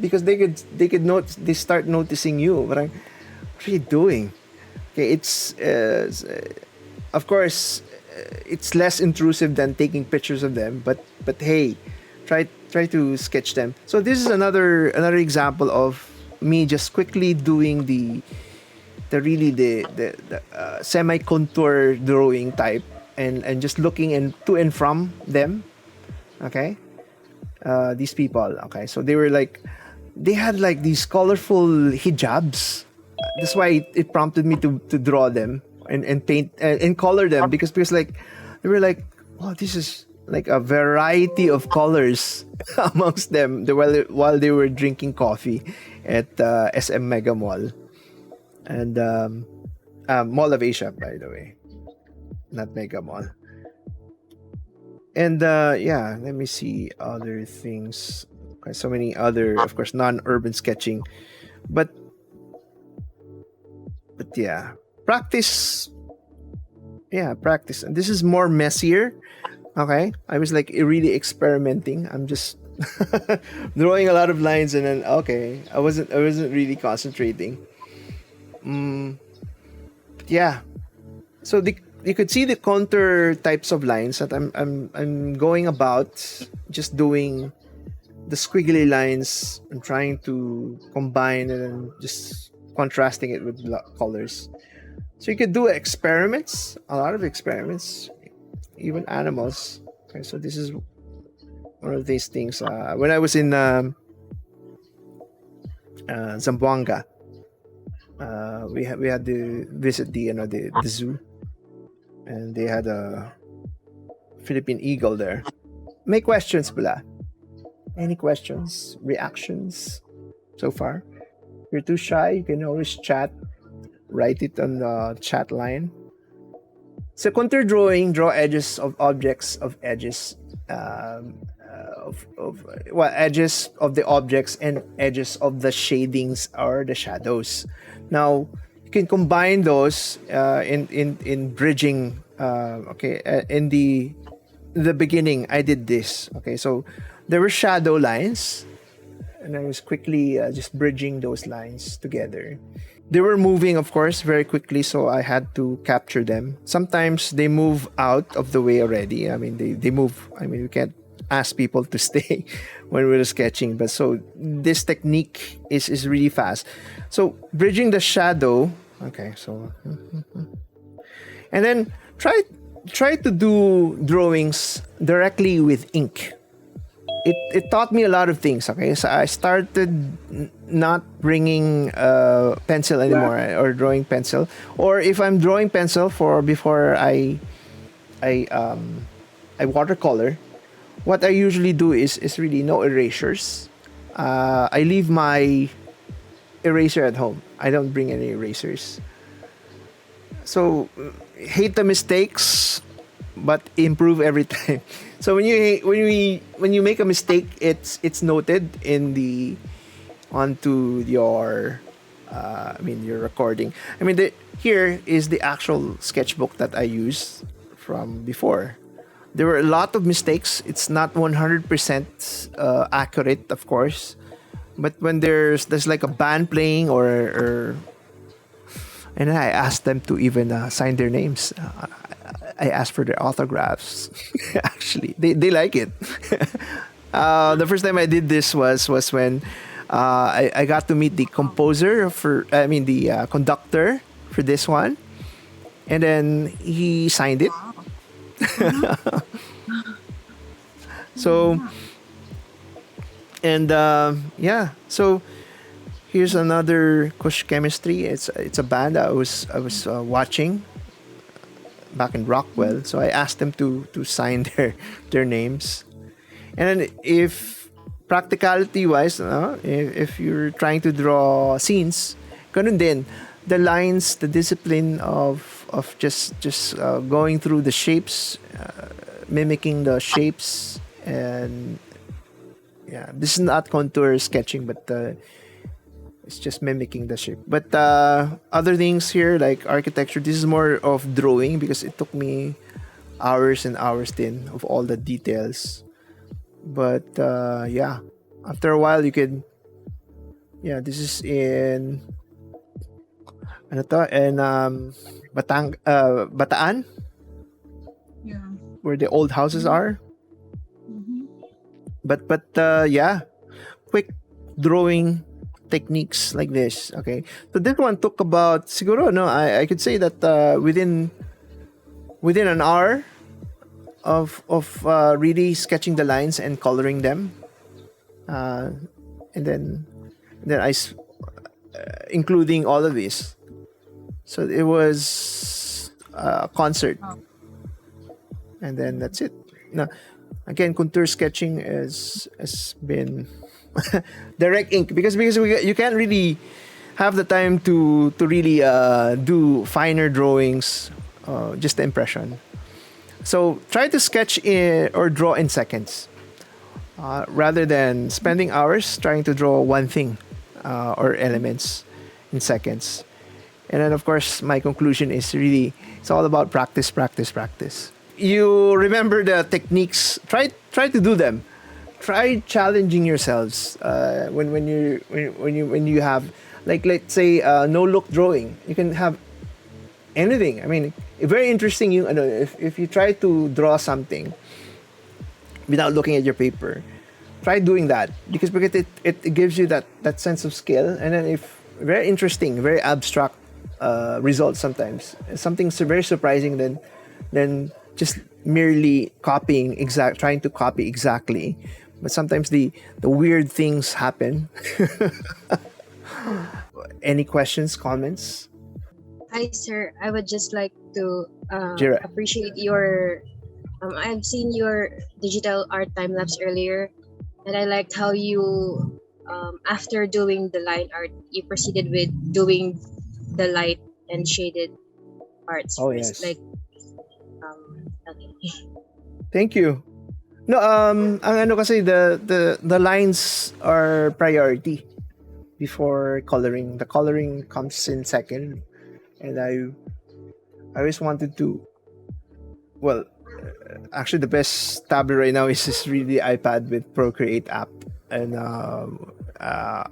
because they start noticing you. But what are you doing? Okay, it's of course it's less intrusive than taking pictures of them, but hey, try to sketch them. So this is another example of me just quickly doing the semi contour drawing type, and just looking to and from them. Okay, these people. Okay, so they had like these colorful hijabs. That's why it prompted me to draw them and paint and color them, because like they were like, wow, this is like a variety of colors amongst them while they were drinking coffee at SM Mega Mall and Mall of Asia, by the way, not Mega Mall. And yeah, let me see other things. Okay, so many other, of course, non-urban sketching, but yeah, practice. Yeah, practice. And this is more messier. Okay, I was like really experimenting. I'm just drawing a lot of lines, and then okay, I wasn't really concentrating. But yeah, so you could see the contour types of lines that I'm going about, just doing the squiggly lines and trying to combine and then just contrasting it with colors. So you could do experiments, a lot of experiments, even animals. Okay, so this is one of these things. When I was in Zamboanga, we had to visit the zoo, and they had a Philippine eagle there. May questions pala? Any questions, reactions so far? If you're too shy, you can always chat. Write it on the chat line. So contour drawing, draw edges of objects, edges of the objects and edges of the shadings or the shadows. Now, you can combine those in bridging. In the beginning, I did this. Okay, so there were shadow lines, and I was quickly just bridging those lines together. They were moving, of course, very quickly, so I had to capture them. Sometimes they move out of the way already. I mean, they move. I mean, we can't ask people to stay when we're sketching, but so this technique is really fast. So bridging the shadow. Okay, so and then try to do drawings directly with ink. It taught me a lot of things. Okay, so I started not bringing pencil anymore, or drawing pencil, or if I'm drawing pencil before I watercolor, what I usually do is really no erasers. I leave my eraser at home. I don't bring any erasers. So hate the mistakes, but improve every time. So when you make a mistake, it's noted onto your your recording. I mean, here is the actual sketchbook that I used from before. There were a lot of mistakes. It's not 100% accurate, of course, but when there's like a band playing or and then I asked them to even sign their names. I asked for their autographs. Actually, they like it. The first time I did this was when I got to meet the composer the conductor for this one, and then he signed it. So, and so here's another Kush Chemistry. It's a band I was watching back in Rockwell. So I asked them to sign their names. And then if practicality wise, if you're trying to draw scenes, ganun din, the lines, the discipline of just going through the shapes, mimicking the shapes, and this is not contour sketching, but it's just mimicking the shape. But other things here like architecture, this is more of drawing because it took me hours and hours then of all the details. But after a while you could this is in Bataan, where the old houses are. But quick drawing techniques like this. Okay, so this one took about siguro I could say that within an hour of really sketching the lines and coloring them, and then I including all of this. So it was a concert, and then that's it. Now, again, contour sketching has been direct ink because you can't really have the time to really do finer drawings, just the impression. So try to sketch or draw in seconds, rather than spending hours trying to draw one thing or elements in seconds. And then, of course, my conclusion is really it's all about practice, practice, practice. You remember the techniques. Try to do them. Try challenging yourselves when you have, like, let's say no look drawing. You can have anything. I mean, very interesting. If you try to draw something without looking at your paper, try doing that because it gives you that sense of skill. And then if very interesting, very abstract results sometimes, something very surprising than just merely trying to copy exactly. But sometimes the weird things happen. Any questions, comments? Hi, sir. I would just like to Jira. appreciate your. I've seen your digital art time lapse earlier, and I liked how you, after doing the line art, you proceeded with doing the light and shaded parts Oh, first. yes. Okay. Thank you. No, ang kasi the lines are priority before coloring. The coloring comes in second. and I always wanted to. Well, actually, the best tablet right now is just really iPad with Procreate app, and I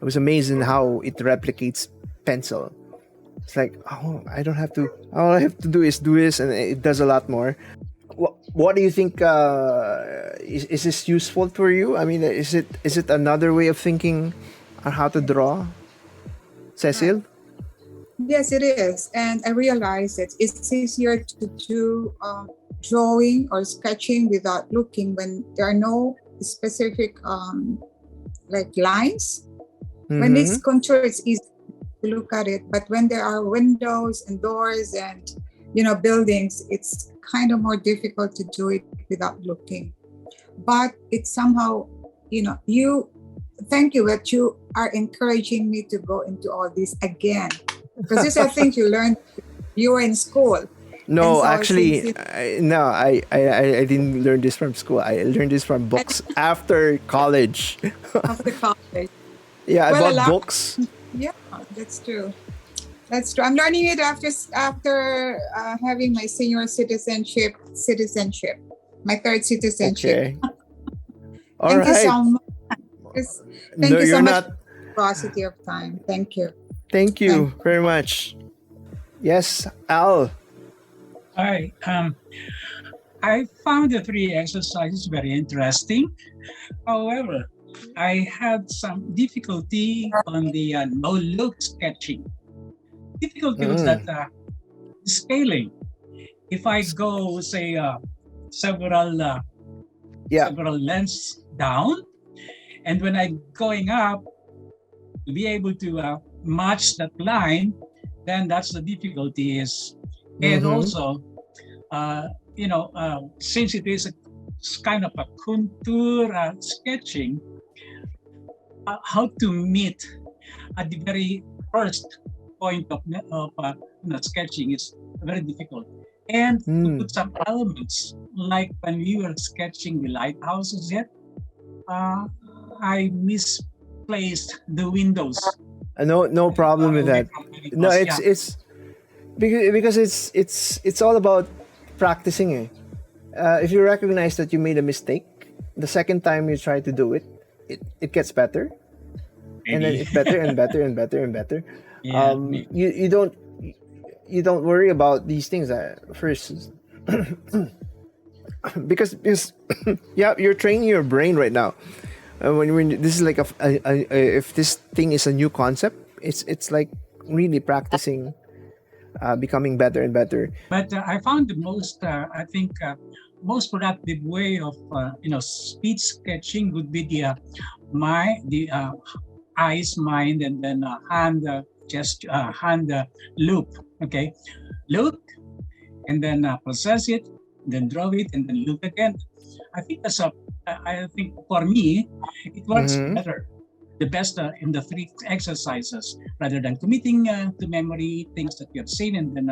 was amazed in how it replicates pencil. It's like, oh, I don't have to. All I have to do is do this, and it does a lot more. What do you think? Is this useful for you? I mean, is it another way of thinking on how to draw, Cecil? Yes, it is. And I realize that it's easier to do drawing or sketching without looking when there are no specific like lines. Mm-hmm. When it's contour, it's easy to look at it. But when there are windows and doors and buildings, it's kind of more difficult to do it without looking. But it's somehow, thank you that you are encouraging me to go into all this again. Because these are things you learned you were in school. No, so actually, I didn't learn this from school. I learned this from books after college. After college. Yeah, I bought books. Yeah, that's true. That's true. I'm learning it after having my senior citizenship, my third citizenship. Okay. Thank you so much. Thank you so much not. for the paucity of time. Thank you. Thank you very much. Yes, Al. Hi. I found the 3 exercises very interesting. However, I had some difficulty on the no-look sketching. Difficulty was that scaling. If I go, say, several lengths down, and when I'm going up, to be able to match that line, then that's the difficulty is. And also, since it is a kind of a contour sketching, how to meet at the very first point of sketching is very difficult. And to put some elements, like when we were sketching the lighthouses yet, I misplaced the windows. No problem with that. No, it's because it's all about practicing. If you recognize that you made a mistake, the second time you try to do it, it gets better, and then it's better and better and better and better. Yeah, you don't worry about these things at first, because yeah, you're training your brain right now. When this is like if this thing is a new concept, it's like really practicing, becoming better and better. But I found the most most productive way of speed sketching would be the eyes, mind, and then hand loop. Okay, look, and then process it, then draw it, and then look again. I think I think for me, it works better. The best in the 3 exercises, rather than committing to memory things that you have seen and then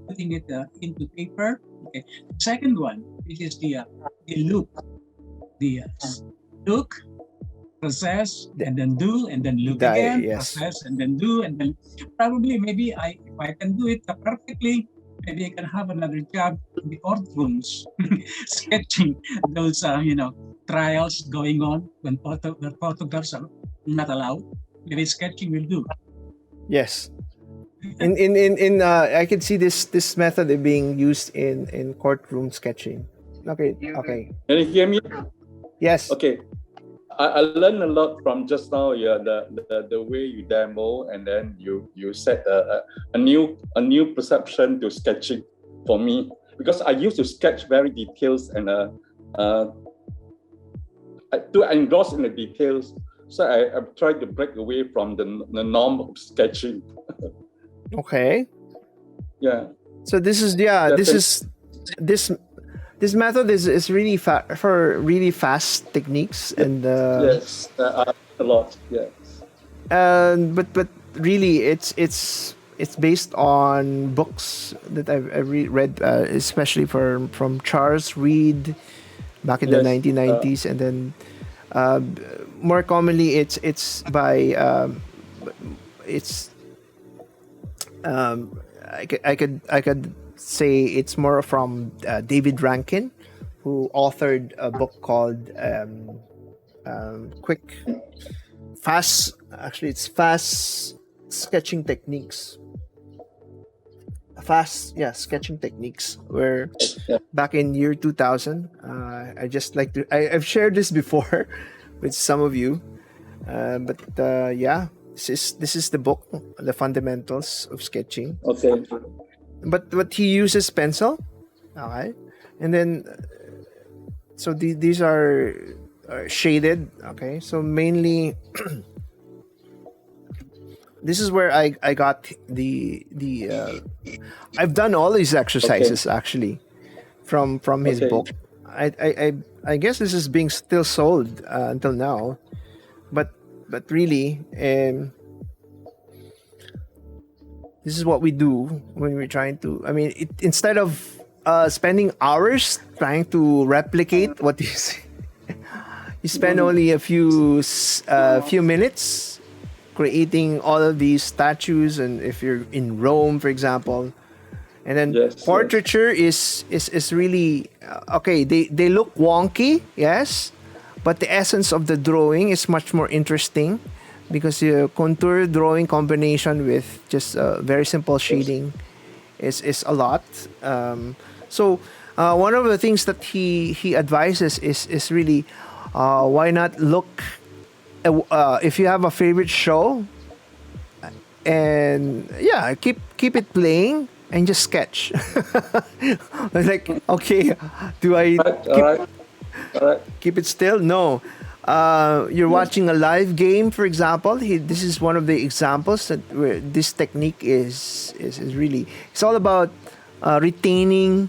putting it into paper. Okay. The second one, which is the loop, look, process, and then do, and then look again, yes. Process, and then do, and then probably maybe if I can do it perfectly, maybe I can have another job in the courtrooms, sketching those trials going on when photographs are not allowed. Maybe sketching will do. Yes. In I can see this method being used in courtroom sketching. Okay. Can you hear me? Yes. Okay. I learned a lot from just now. Yeah, the way you demo, and then you set a new perception to sketching for me, because I used to sketch very details and to engross in the details. So I tried to break away from the norm of sketching. Okay. Yeah. So this method is really for really fast techniques, and yes, a lot. Yes. But really it's based on books that I've read, especially from Charles Reed back in the 1990s, and then more commonly it's by I could say it's more from David Rankin, who authored a book called Quick Fast. Actually, it's Fast Sketching Techniques. Sketching techniques. Where Yeah. back in year 2000, I just like to. I've shared this before with some of you, but yeah, this is the book, The Fundamentals of Sketching. Okay. But he uses pencil, okay, and then so these are shaded, okay. So mainly, this is where I got the I've done all these exercises actually from his Okay. book. I guess this is being still sold until now, but really, this is what we do when we're trying to. I mean, instead of spending hours trying to replicate what you see, you spend only a few minutes creating all of these statues. And if you're in Rome, for example, and then Yes, portraiture is really okay. They look wonky, yes, but the essence of the drawing is much more interesting because the contour drawing combination with just very simple shading is a lot. So one of the things that he advises is really why not look if you have a favorite show, and yeah, keep it playing and just sketch. Like, okay, do I All right. keep it still? No. You're watching a live game, for example. This is one of the examples that where this technique is really. It's all about retaining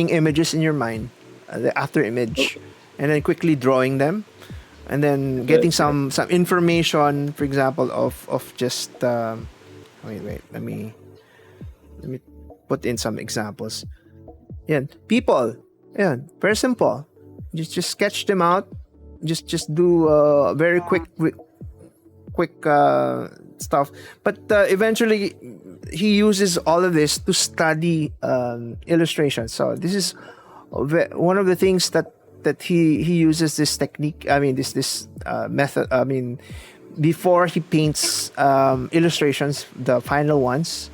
images in your mind, the after image, and then quickly drawing them, and then getting some information, for example, of just. Wait. Let me put in some examples. Yeah, people. Yeah, very simple. Just sketch them out. Just do very quick stuff. But eventually, he uses all of this to study illustration. So this is one of the things that he uses this technique. I mean, this method. I mean, before he paints illustrations, the final ones,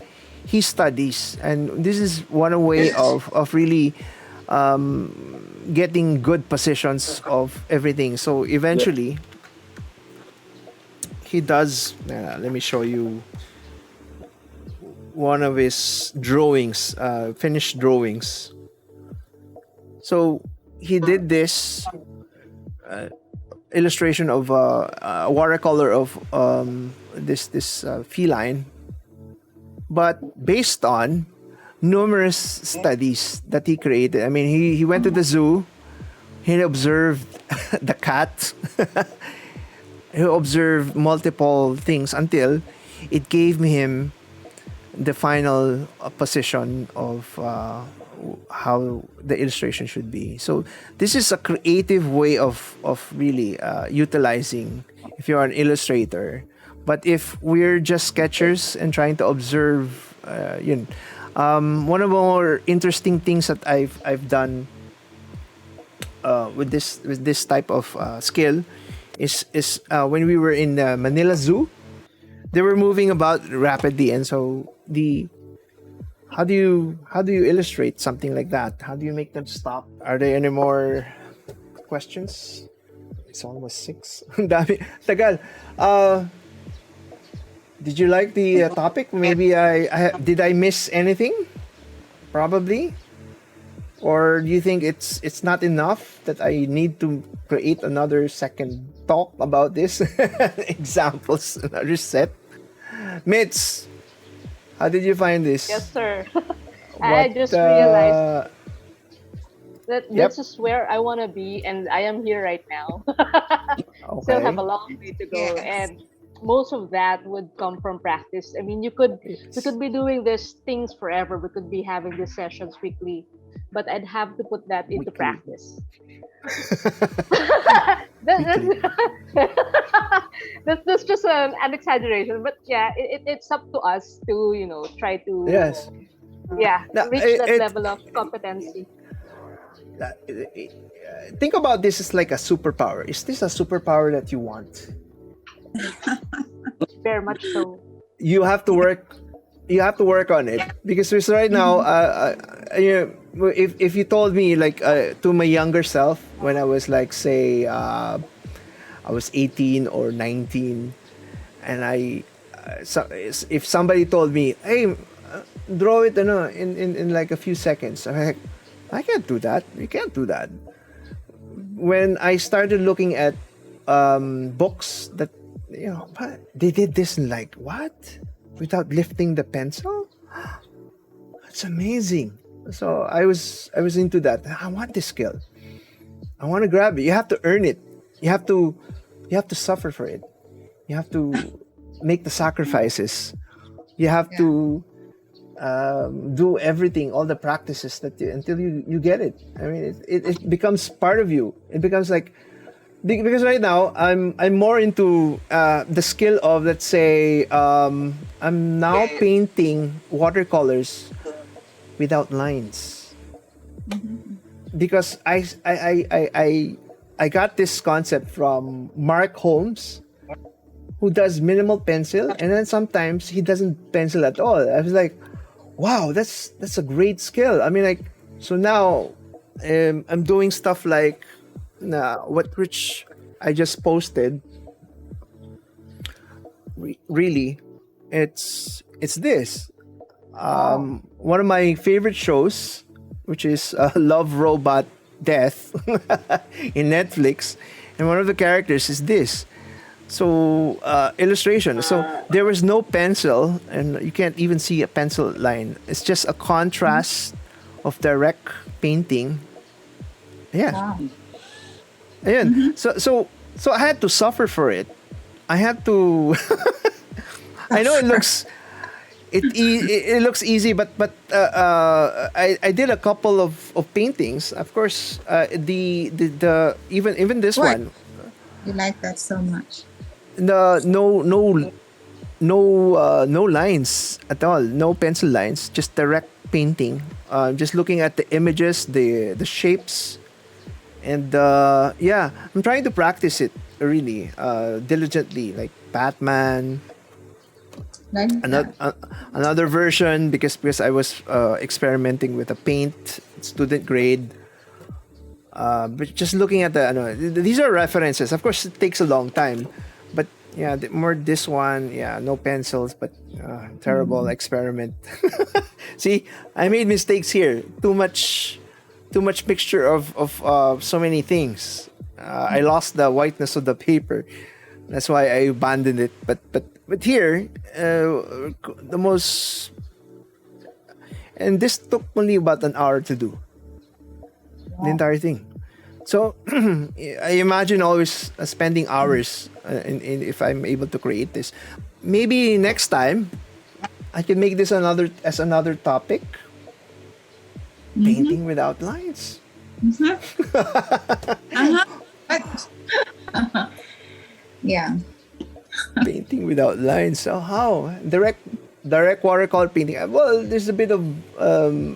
he studies, and this is one way of really getting good positions of everything. So eventually, he does. Let me show you one of his drawings, finished drawings. So he did this illustration of a watercolor of this feline, but based on numerous studies that he created. I mean, he went to the zoo, he observed the cat, he observed multiple things until it gave him the final position of how the illustration should be. So this is a creative way of really utilizing if you're an illustrator. But if we're just sketchers and trying to observe, one of the more interesting things that I've done with this type of skill is when we were in the Manila Zoo. They were moving about rapidly, and so how do you illustrate something like that? How do you make them stop? Are there any more questions? It's almost 6. Dami. Tagal. Did you like the topic? Maybe did I miss anything? Probably. Or do you think it's not enough that I need to create another second talk about this? Examples, another set. Mitz, how did you find this? Yes, sir. I just realized that this is where I want to be, and I am here right now. Still have a long way to go, and most of that would come from practice. I mean, we could be doing these things forever. We could be having these sessions weekly, but I'd have to put that into practice. that's the was just an exaggeration, but yeah, it's up to us to try to Yes. reach that level of competency. Think about this as like a superpower. Is this a superpower that you want? Very much so. You have to work. You have to work on it because right now, if you told me like to my younger self when I was like say I was 18 or 19, and if somebody told me, hey, draw it in like a few seconds, I'm like, I can't do that. You can't do that. When I started looking at books that they did this in like what? Without lifting the pencil? That's amazing. So I was into that. I want this skill. I want to grab it. You have to earn it. You have to suffer for it. You have to make the sacrifices. You have to do everything, all the practices until you get it. I mean, it becomes part of you. It becomes like, because right now I'm more into the skill of, let's say, I'm now painting watercolors without lines, because I got this concept from Mark Holmes, who does minimal pencil, and then sometimes he doesn't pencil at all. I was like, wow, that's a great skill. I mean, like, so now I'm doing stuff like which I just posted. Really, it's this. One of my favorite shows, which is Love, Robot, Death in Netflix, and one of the characters is this. So illustration. So there was no pencil, and you can't even see a pencil line. It's just a contrast of direct painting. Yeah. Wow. Ayan. So I had to suffer for it. I had to. I know it looks it looks easy, but I did a couple of paintings. Of course, the even this What? one. You like that so much. No lines at all. No pencil lines. Just direct painting. Just looking at the images, the shapes. And I'm trying to practice it really diligently, like Batman. Like Another version because I was experimenting with a paint student grade. But just looking at these are references. Of course, it takes a long time, but yeah, more this one. Yeah, no pencils, but terrible experiment. See, I made mistakes here. Too much mixture of so many things. I lost the whiteness of the paper. That's why I abandoned it. But here, the most, and this took only about an hour to do. The entire thing. So I imagine always spending hours in if I'm able to create this. Maybe next time I can make this another topic. Painting without lines. Yeah. Painting without lines. So how? Direct watercolor painting. Well, there's a bit of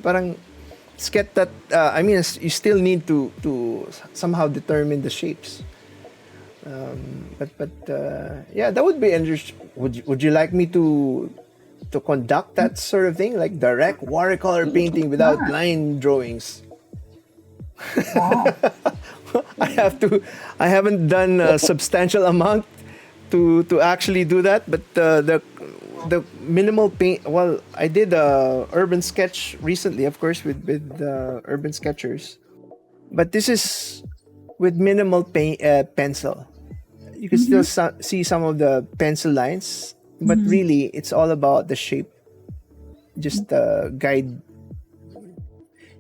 parang sketch that I mean you still need to somehow determine the shapes. But that would be interesting. Would you like me to conduct that sort of thing, like direct watercolor painting without line drawings? I haven't done a substantial amount to actually do that, but the minimal paint. Well, I did a urban sketch recently, of course, with urban sketchers, but this is with minimal paint pencil. You can still see some of the pencil lines, but really it's all about the shape. Just guide.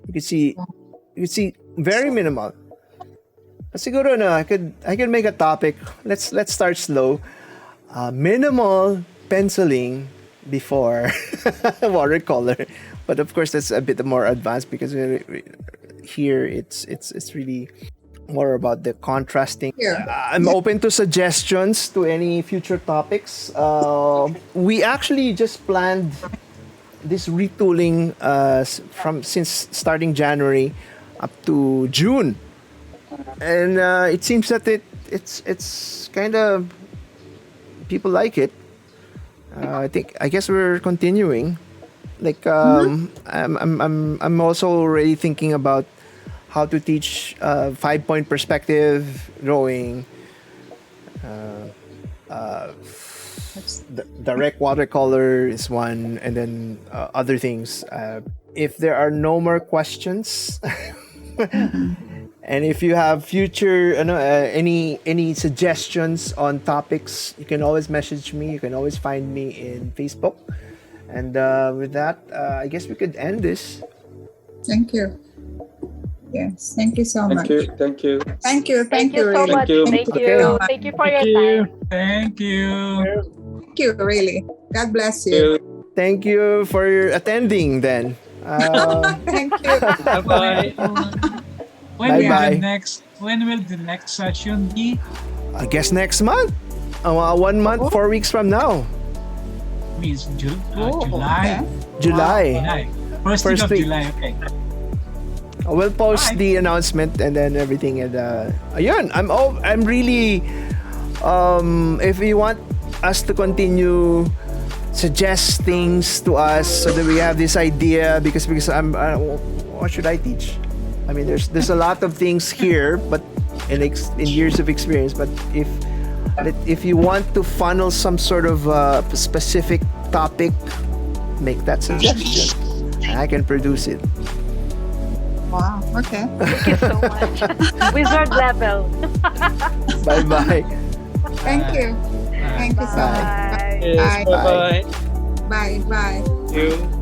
You can see very minimal. Siguro I could make a topic. Let's start slow. Minimal penciling before watercolor, but of course that's a bit more advanced because here it's really more about the contrasting. Yeah. I'm open to suggestions to any future topics. We actually just planned this retooling from since starting January up to June, and it seems that it's kind of people like it. I guess we're continuing. Like I'm also already thinking about how to teach 5-point perspective drawing, direct watercolor is one, and then other things. If there are no more questions, and if you have future any suggestions on topics, you can always message me. You can always find me in Facebook. And with that, I guess we could end this. Thank you. Yes, thank you so much. Thank you. Thank you. Thank you so really. much. Thank you. Okay. Thank you for your time. Thank you. Thank you, really. God bless you. Thank you for your attending then. Thank you. Bye-bye. Bye-bye. When will the next session be? I guess next month. 1 month, 4 weeks from now. Means Oh, July. okay. July. First week of week. July. Okay. We'll post Alright. the announcement and then everything. And ayun, I'm really if you want us to continue suggest things to us so that we have this idea because what should I teach? I mean, there's a lot of things here, but in years of experience. But if you want to funnel some sort of specific topic, make that suggestion. I can produce it. Wow. Okay. Thank you so much. Wizard level. Bye-bye. Thank you. Thank you so much. Bye. Yes, Bye. bye-bye. Bye. Bye. Thank you.